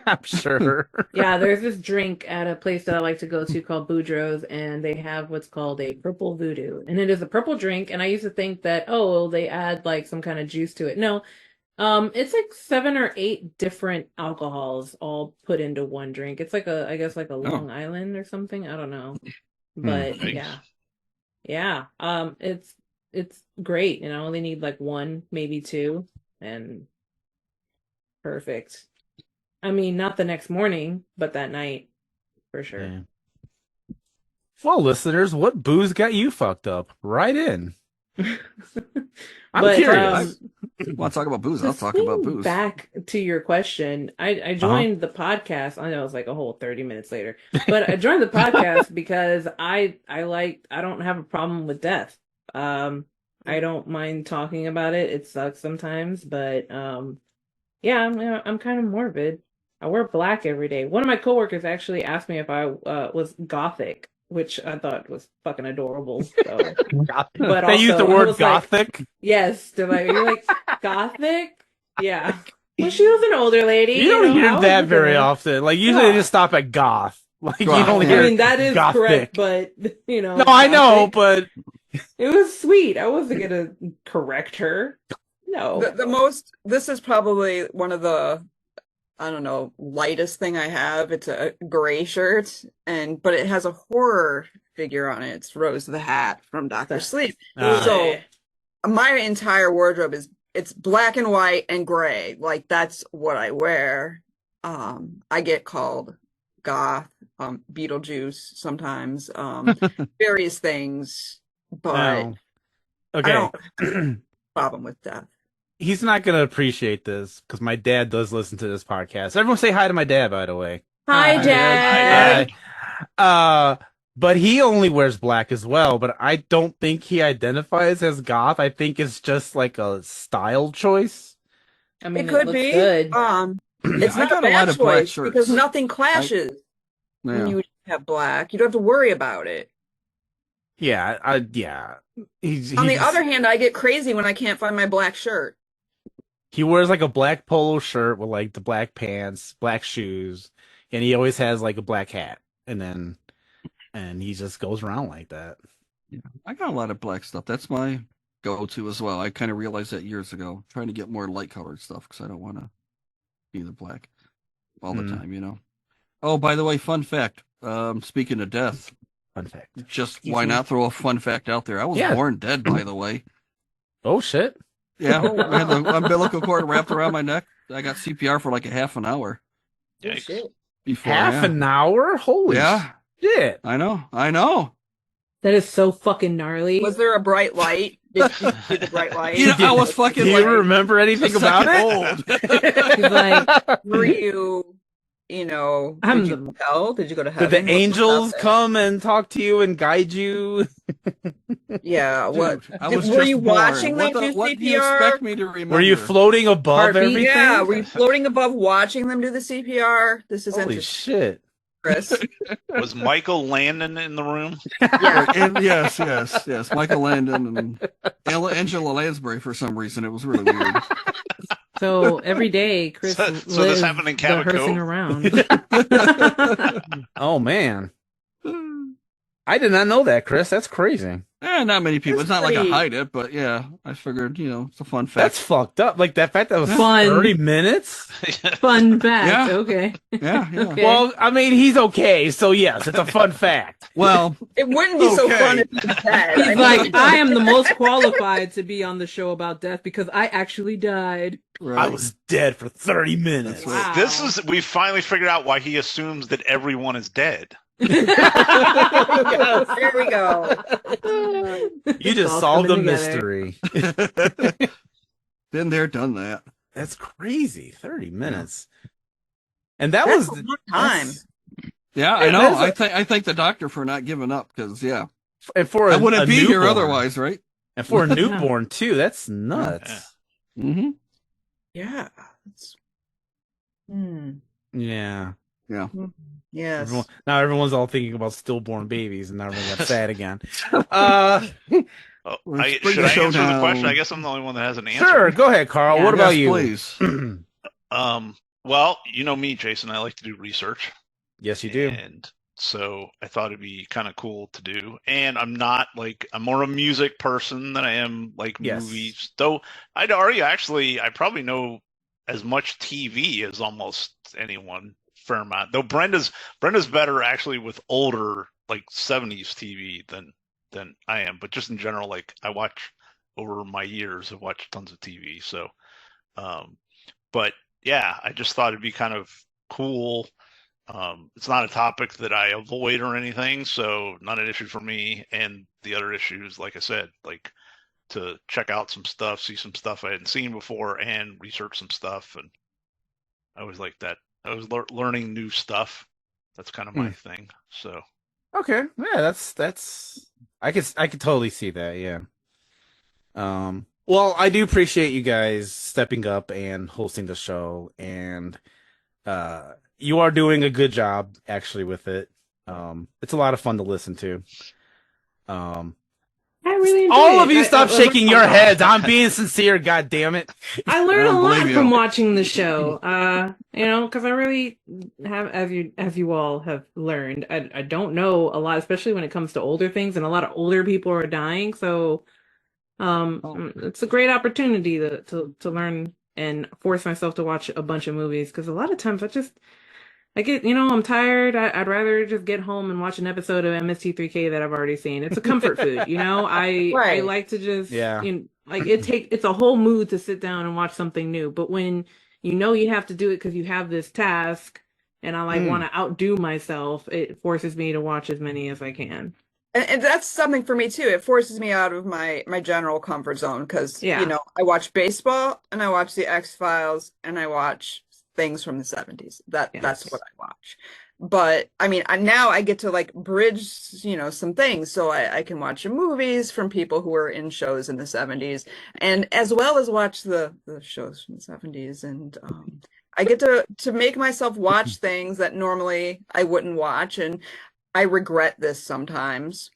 I'm sure. Yeah, there's this drink at a place that I like to go to called Boudreaux's, and they have what's called a purple voodoo. And it is a purple drink, and I used to think that, they add like some kind of juice to it. No, it's like 7 or 8 different alcohols all put into one drink. It's like I guess like a Long Island or something. I don't know. But Nice. yeah. It's great. And I only need like 1, maybe 2, and perfect. I mean, not the next morning, but that night, for sure. Yeah. Well, listeners, what booze got you fucked up? Right in. I'm curious. Want to talk about booze? I'll talk about booze. Back to your question, I joined the podcast. I know it's like a whole 30 minutes later, but I joined the podcast because I don't have a problem with death. I don't mind talking about it. It sucks sometimes, but yeah, I'm kind of morbid. I wear black every day. One of my coworkers actually asked me if I was gothic, which I thought was fucking adorable. So. But they use the I word was like, gothic? yes. They're like, you're like, gothic? Yeah. Well, she was an older lady. You don't hear I that was very gonna- often. Like, usually they just stop at goth. Like, you don't I hear mean, that is gothic. correct, but, No, I know, but... It was sweet. I wasn't going to correct her. No. This is probably one of the, I don't know, lightest thing I have. It's a gray shirt, but it has a horror figure on it. It's Rose the Hat from Dr. Sleep. So my entire wardrobe it's black and white and gray. Like, that's what I wear. I get called goth, Beetlejuice sometimes, various things, but okay. I don't have a problem with death. He's not going to appreciate this because my dad does listen to this podcast. Everyone say hi to my dad, by the way. Hi, Dad. But he only wears black as well, but I don't think he identifies as goth. I think it's just like a style choice. I mean, it could be. It's I not got a a lot bad of black choice shirts. because nothing clashes when you have black. You don't have to worry about it. Yeah, He's On the other hand, I get crazy when I can't find my black shirt. He wears like a black polo shirt with like the black pants, black shoes, and he always has like a black hat. And he just goes around like that. Yeah, I got a lot of black stuff. That's my go-to as well. I kind of realized that years ago, trying to get more light-colored stuff because I don't want to be the black all the time, you know. Oh, by the way, fun fact. Speaking of death, fun fact. Just why not throw a fun fact out there? I was born dead, by the way. Oh shit! Yeah, I had the umbilical cord wrapped around my neck. I got CPR for like a half an hour. Oh, shit. Before Half an hour? Holy shit. I know. That is so fucking gnarly. Was there a bright light? Did you see the bright light? You know, I was fucking. Do you remember anything about it? Old. He's like, were you? You know, did you go to hell? Did you go to heaven? Did the angels come and talk to you and guide you? Yeah. What? Dude, I was were you watching them do what CPR? do you expect me to remember? Were you floating above everything? Yeah. Were you floating above watching them do the CPR? This is Holy interesting. shit. Chris. Was Michael Landon in the room? Yeah. Yes. Michael Landon and Angela Lansbury for some reason. It was really weird. so every day, Chris So lives this happened in the Caboco? horsing around. Oh, man. I did not know that, Chris. That's crazy. Not many people. That's it's not like I pretty- hide it, but yeah, I figured, it's a fun fact. That's fucked up. Like that fact that was Fun. 30 minutes? Fun fact. Yeah. Okay. Yeah. Okay. Well, I mean, he's okay. So, yes, it's a fun fact. Well, It wouldn't be so Okay. fun if he was dead. He's I mean, like, I am the most qualified to be on the show about death because I actually died. right. I was dead for 30 minutes. That's right. Wow. We finally figured out why he assumes that everyone is dead. there we go. You just all solved the coming together. mystery. Been there, done that. That's crazy. 30 minutes. And that That's was a long time. Yeah, I Yeah, know. that's I thank the doctor for not giving up because and for I a wouldn't be here newborn. otherwise, right? And for a newborn too. That's nuts. Mm-hmm. Yeah. That's... Yeah. Yes. Now everyone's all thinking about stillborn babies, and now everyone got sad again. Oh, Let's should bring the I show answer the down. question? I guess I'm the only one that has an answer. Sure, go ahead, Carl. Yeah. What about Yes, you? please. Well, you know me, Jason. I like to do research. Yes, you do. And so I thought it'd be kind of cool to do. And I'm more a music person than I am like Yes. movies. Though I'd argue actually I probably know as much TV as almost anyone, fair amount. Though Brenda's better actually with older like 70s TV than I am. But just in general, like I watch over my years, I've watched tons of TV. So but yeah, I just thought it'd be kind of cool. It's not a topic that I avoid or anything, so not an issue for me. And the other issues, like I said, like to check out some stuff, see some stuff I hadn't seen before, and research some stuff. And I always like that. I was learning new stuff. That's kind of my thing. So Okay, yeah, that's I could totally see that. Yeah. Well, I do appreciate you guys stepping up and hosting the show, and you are doing a good job actually with it. It's a lot of fun to listen to. I really enjoy All of it. you stop I- shaking your heads. I'm being sincere, god damn it. I learned I a don't lot blame from you. watching the show. Because I really have, as you all have learned, I don't know a lot, especially when it comes to older things, and a lot of older people are dying. So, it's a great opportunity to learn and force myself to watch a bunch of movies. Because a lot of times I get, I'm tired. I'd rather just get home and watch an episode of MST3K that I've already seen. It's a comfort food, I Right. like to just, Yeah. it's a whole mood to sit down and watch something new. But when you have to do it because you have this task, and I want to outdo myself, it forces me to watch as many as I can. And that's something for me too. It forces me out of my general comfort zone because Yeah. I watch baseball and I watch the X-Files and I watch things from the 70s. That's what I watch. But I mean, now I get to like bridge, some things. So I can watch movies from people who were in shows in the 70s, and as well as watch the shows from the 70s. And I get to make myself watch things that normally I wouldn't watch. And I regret this sometimes.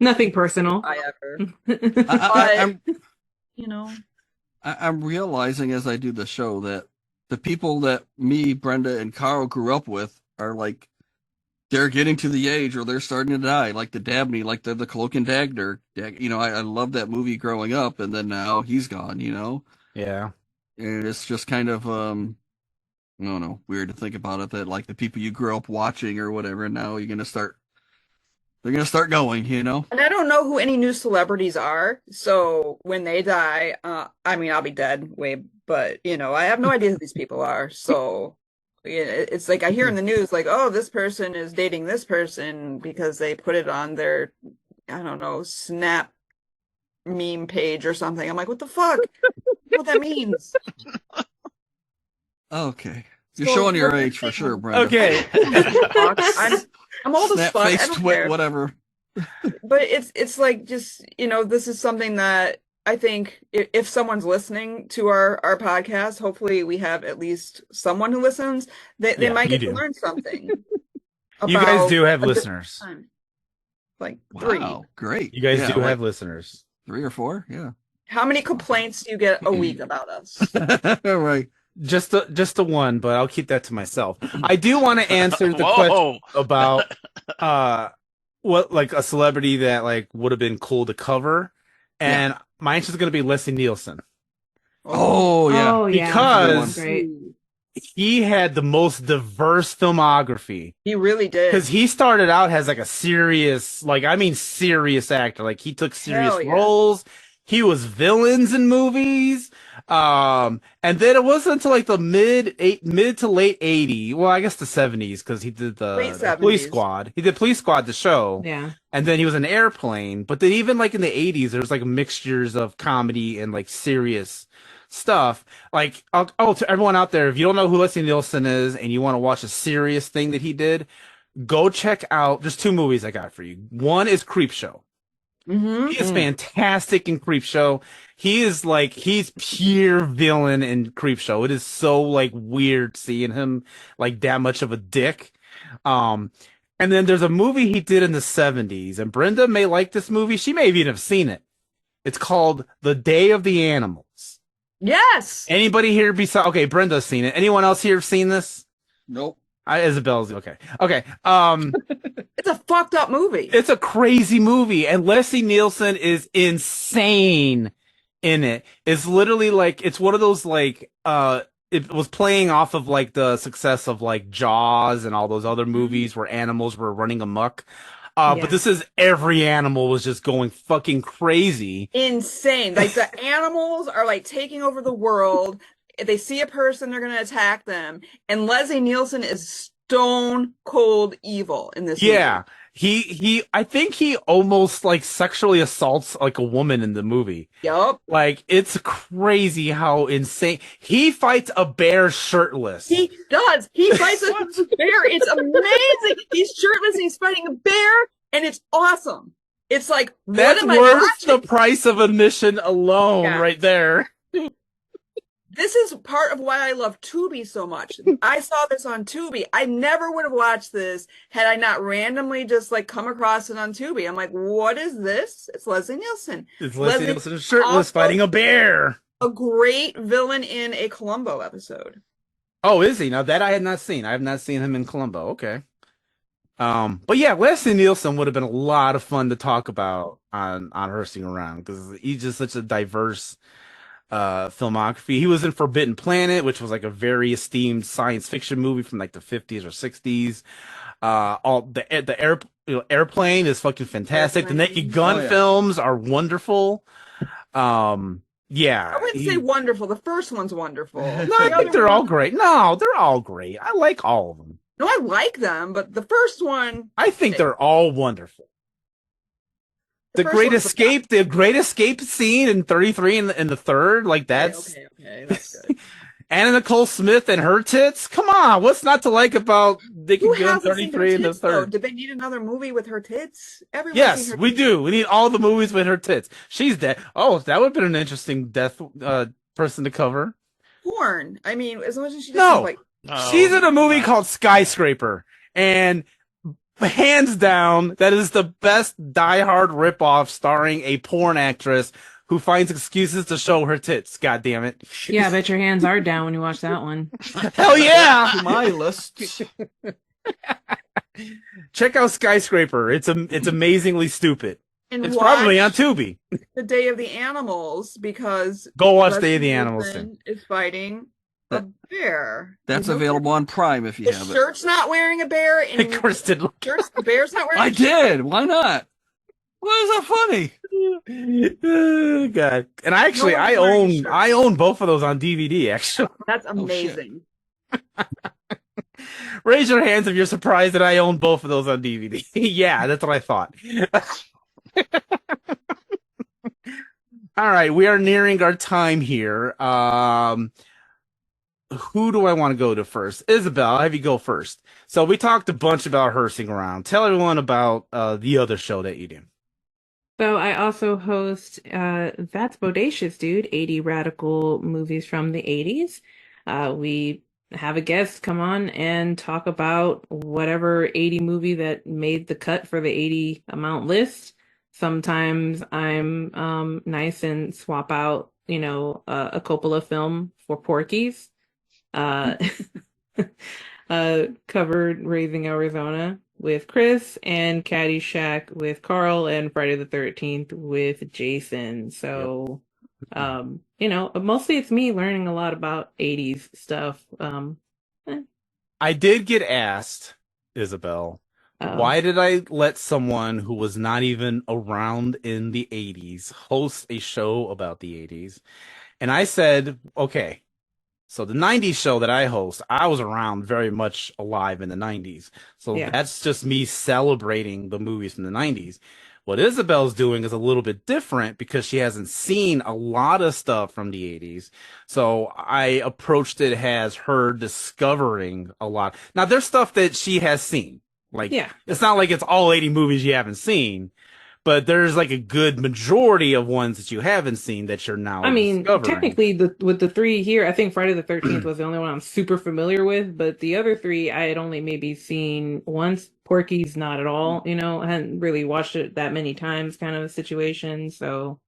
Nothing personal. I ever. I'm I'm realizing as I do the show that the people that me, Brenda, and Carl grew up with are like, they're getting to the age or they're starting to die, like the Dabney, like the Cloak and Dagger. I love that movie growing up, and then now he's gone, Yeah. And it's just kind of, I don't know, weird to think about it, that like the people you grew up watching or whatever, now they're going to start going, And I don't know who any new celebrities are. So when they die, I'll be dead way But, you know, I have no idea who these people are. So it's like I hear in the news, like, oh, this person is dating this person because they put it on their, I don't know, Snap meme page or something. I'm like, what the fuck? What that means? Okay. You're showing your age for sure, Brenda. Okay. I'm old as fuck. Snap face, twit, whatever. But it's like, just, you know, this is something that I think if someone's listening to our podcast, hopefully we have at least someone who listens. They might get to learn something. You guys do have listeners. Like 3. Wow, great. You guys do have listeners. 3 or 4, yeah. How many complaints do you get a week about us? Right. Just the one, but I'll keep that to myself. I do want to answer the question about what, like, a celebrity that, like, would have been cool to cover, and my answer is going to be Leslie Nielsen. Oh yeah, because he had the most diverse filmography. He really did. Because he started out as like a serious, like, I mean serious actor. Like, he took serious roles. He was villains in movies. And then it wasn't until like the mid to late 80s. Well, I guess the 70s, because he did the Police Squad. He did Police Squad, the show. Yeah. And then he was in Airplane. But then even like in the 80s, there was like mixtures of comedy and like serious stuff. Like, to everyone out there, if you don't know who Leslie Nielsen is and you want to watch a serious thing that he did, go check out. There's 2 movies I got for you. One is Creepshow. Mm-hmm. He is fantastic in Creepshow. He's pure villain in Creepshow. It is so like weird seeing him like that much of a dick. And then there's a movie he did in the 70s, and Brenda may like this movie. She may even have seen it. It's called The Day of the Animals. Yes. Anybody here besides? Okay, Brenda's seen it. Anyone else here have seen this? Nope. Isabel's okay. Okay. It's a fucked up movie. It's a crazy movie, and Leslie Nielsen is insane in it. It's literally like, it's one of those like it was playing off of like the success of like Jaws and all those other movies where animals were running amok. But this is every animal was just going fucking crazy. Insane. Like, the animals are like taking over the world. If they see a person, they're going to attack them. And Leslie Nielsen is stone cold evil in this movie. Yeah. I think he almost like sexually assaults like a woman in the movie. Yup. Like, it's crazy how insane. He fights a bear shirtless. He does. He fights a bear. It's amazing. He's shirtless and he's fighting a bear, and it's awesome. It's like, that's worth the price of admission alone right there. This is part of why I love Tubi so much. I saw this on Tubi. I never would have watched this had I not randomly just like come across it on Tubi. I'm like, what is this? It's Leslie Nielsen. It's Leslie Nielsen shirtless fighting a bear. A great villain in a Columbo episode. Oh, is he? Now that I had not seen. I have not seen him in Columbo. Okay. But yeah, Leslie Nielsen would have been a lot of fun to talk about on Hearsing Around, because he's just such a diverse filmography. He was in Forbidden Planet, which was like a very esteemed science fiction movie from like the 50s or 60s. Airplane is fucking fantastic. The Naked Gun films are wonderful. Yeah. I wouldn't say wonderful. The first one's wonderful. No, I think they're all great. No, they're all great. I like all of them. No, I like them, but the first one, I think they're all wonderful. The Great Escape scene in 33 in the third, like that's okay, that's good. Anna Nicole Smith and her tits. Come on, what's not to like about Naked Gun 33 in the third? Did they need another movie with her tits? Yes, we do. We need all the movies with her tits. She's dead. Oh, that would have been an interesting death person to cover. Porn. I mean, as much as she doesn't she's in a movie called Skyscraper, and hands down, that is the best Die Hard ripoff starring a porn actress who finds excuses to show her tits. God damn it. Yeah, I bet your hands are down when you watch that one. Hell yeah! My list. Check out Skyscraper. It's amazingly stupid. And it's probably on Tubi. The Day of the Animals, because go watch Day of the Animals. Is fighting a bear. That's available on Prime if you have it. Shirt's not wearing a bear. And Kristen, the bear's not wearing. I did. Why not? Why is that funny? Oh, God. And actually, No one's I wearing own shirts. I own both of those on DVD. Actually, That's Oh, shit. amazing. raise your hands if you're surprised that I own both of those on DVD. Yeah, that's what I thought. All right, we are nearing our time here. Who do I want to go to first? Isabel, I'll have you go first. So we talked a bunch about Hersing Around. Tell everyone about the other show that you do. So I also host That's Bodacious, Dude, 80 radical movies from the 80s. We have a guest come on and talk about whatever 80 movie that made the cut for the 80 amount list. Sometimes I'm nice and swap out, a Coppola film for Porky's. Covered Raising Arizona with Chris and Caddyshack with Carl and Friday the 13th with Jason. So, mostly it's me learning a lot about 80s stuff. I did get asked, Isabel, why did I let someone who was not even around in the 80s host a show about the 80s? And I said, okay, so the 90s show that I host, I was around very much alive in the 90s. So that's just me celebrating the movies from the 90s. What Isabel's doing is a little bit different because she hasn't seen a lot of stuff from the 80s. So I approached it as her discovering a lot. Now, there's stuff that she has seen. It's not like it's all 80 movies you haven't seen, but there's like a good majority of ones that you haven't seen that you're now discovering. Technically, with the three here, I think Friday the 13th was the only one I'm super familiar with, but the other three I had only maybe seen once. Porky's not at all, I hadn't really watched it that many times kind of a situation. So,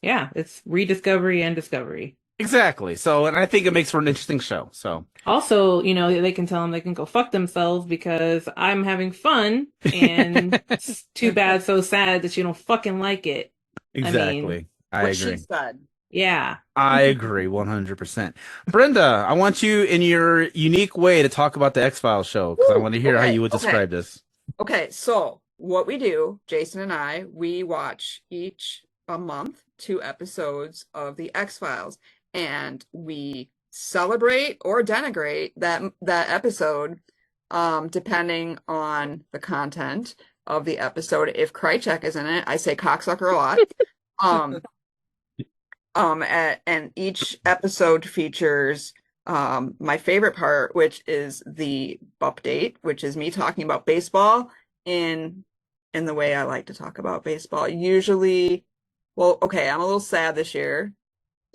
yeah, it's rediscovery and discovery. Exactly. So, and I think it makes for an interesting show. So, also, they can tell them they can go fuck themselves because I'm having fun, and it's too bad, so sad that you don't fucking like it. Exactly. I agree. She said. Yeah. I agree 100%. Brenda, I want you in your unique way to talk about the X-Files show because I want to hear how you would describe this. Okay, so what we do, Jason and I, we watch each a month 2 episodes of the X-Files, and we celebrate or denigrate that episode depending on the content of the episode. If Krychek is in it, I say cocksucker a lot. And each episode features my favorite part, which is the update, which is me talking about baseball in the way I like to talk about baseball. Usually, I'm a little sad this year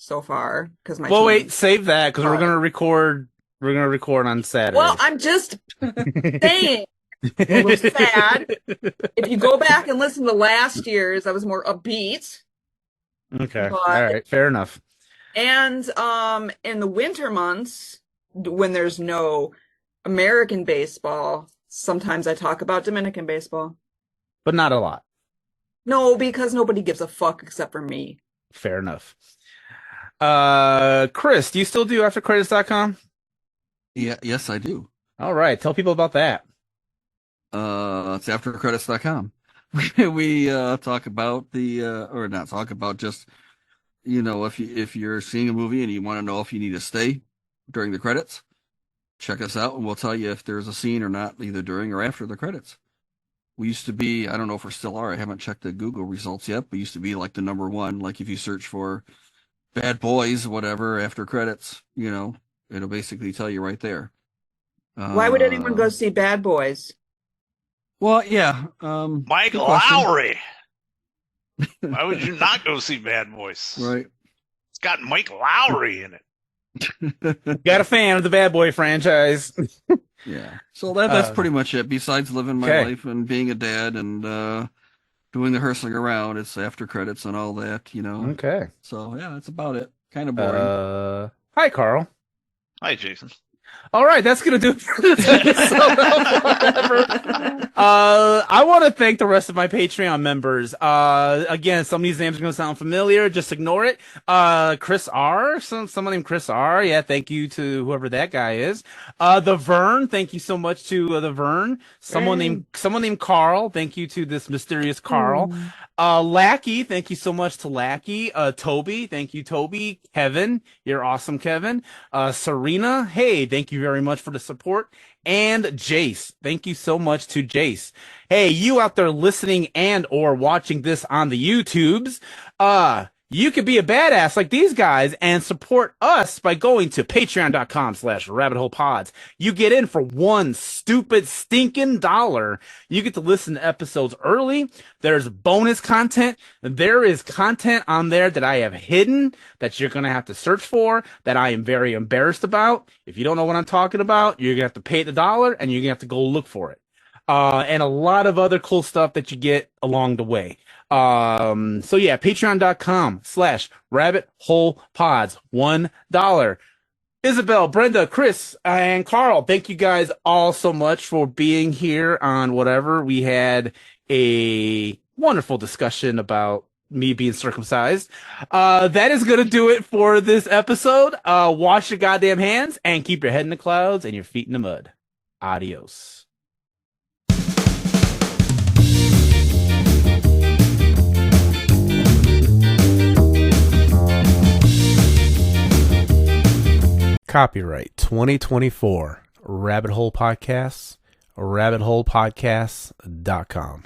so far because my team... wait, save that because we're gonna record on Saturday. Well, I'm just saying. A little sad. If you go back and listen to last year's, I was more upbeat. Okay. All right. Fair enough. And in the winter months, when there's no American baseball, sometimes I talk about Dominican baseball. But not a lot. No, because nobody gives a fuck except for me. Fair enough. Chris, do you still do aftercredits.com? Yeah, yes, I do. All right. Tell people about that. It's aftercredits.com. We talk about or not talk about, just, if you're seeing a movie and you want to know if you need to stay during the credits, check us out and we'll tell you if there's a scene or not, either during or after the credits. We used to be, I don't know if we still are, I haven't checked the Google results yet, but used to be like the #1. Like if you search for Bad Boys, whatever, after credits, it'll basically tell you right there. Why would anyone go see Bad Boys? Well, yeah. Mike Lowry. Why would you not go see Bad Boys? Right. It's got Mike Lowry in it. Got a fan of the Bad Boy franchise. Yeah. So that's pretty much it. Besides living my life and being a dad and doing the Hersing Around, it's after credits and all that, Okay. So yeah, that's about it. Kind of boring. Hi, Carl. Hi, Jason. All right, that's going to do it for this episode of Whatever. I want to thank the rest of my Patreon members. Again, some of these names are going to sound familiar. Just ignore it. Chris R. Someone named Chris R. Yeah, thank you to whoever that guy is. The Vern. Thank you so much to the Vern. Someone named Carl. Thank you to this mysterious Carl. Lackey, thank you so much to Lackey. Toby, thank you, Toby. Kevin, you're awesome, Kevin. Serena, hey, thank you very much for the support. And Jace, thank you so much to Jace. Hey, you out there listening and or watching this on the YouTubes, you could be a badass like these guys and support us by going to patreon.com/rabbitholepods. You get in for one stupid stinking $1. You get to listen to episodes early. There's bonus content. There is content on there that I have hidden that you're going to have to search for, that I am very embarrassed about. If you don't know what I'm talking about, you're going to have to pay the $1 and you're going to have to go look for it. And a lot of other cool stuff that you get along the way. So yeah, patreon.com/rabbitholepods, $1. Isabel, Brenda, Chris, and Carl, thank you guys all so much for being here on whatever. We had a wonderful discussion about me being circumcised. That is going to do it for this episode. Wash your goddamn hands and keep your head in the clouds and your feet in the mud. Adios. Copyright 2024 Rabbit Hole Podcasts, rabbitholepodcasts.com.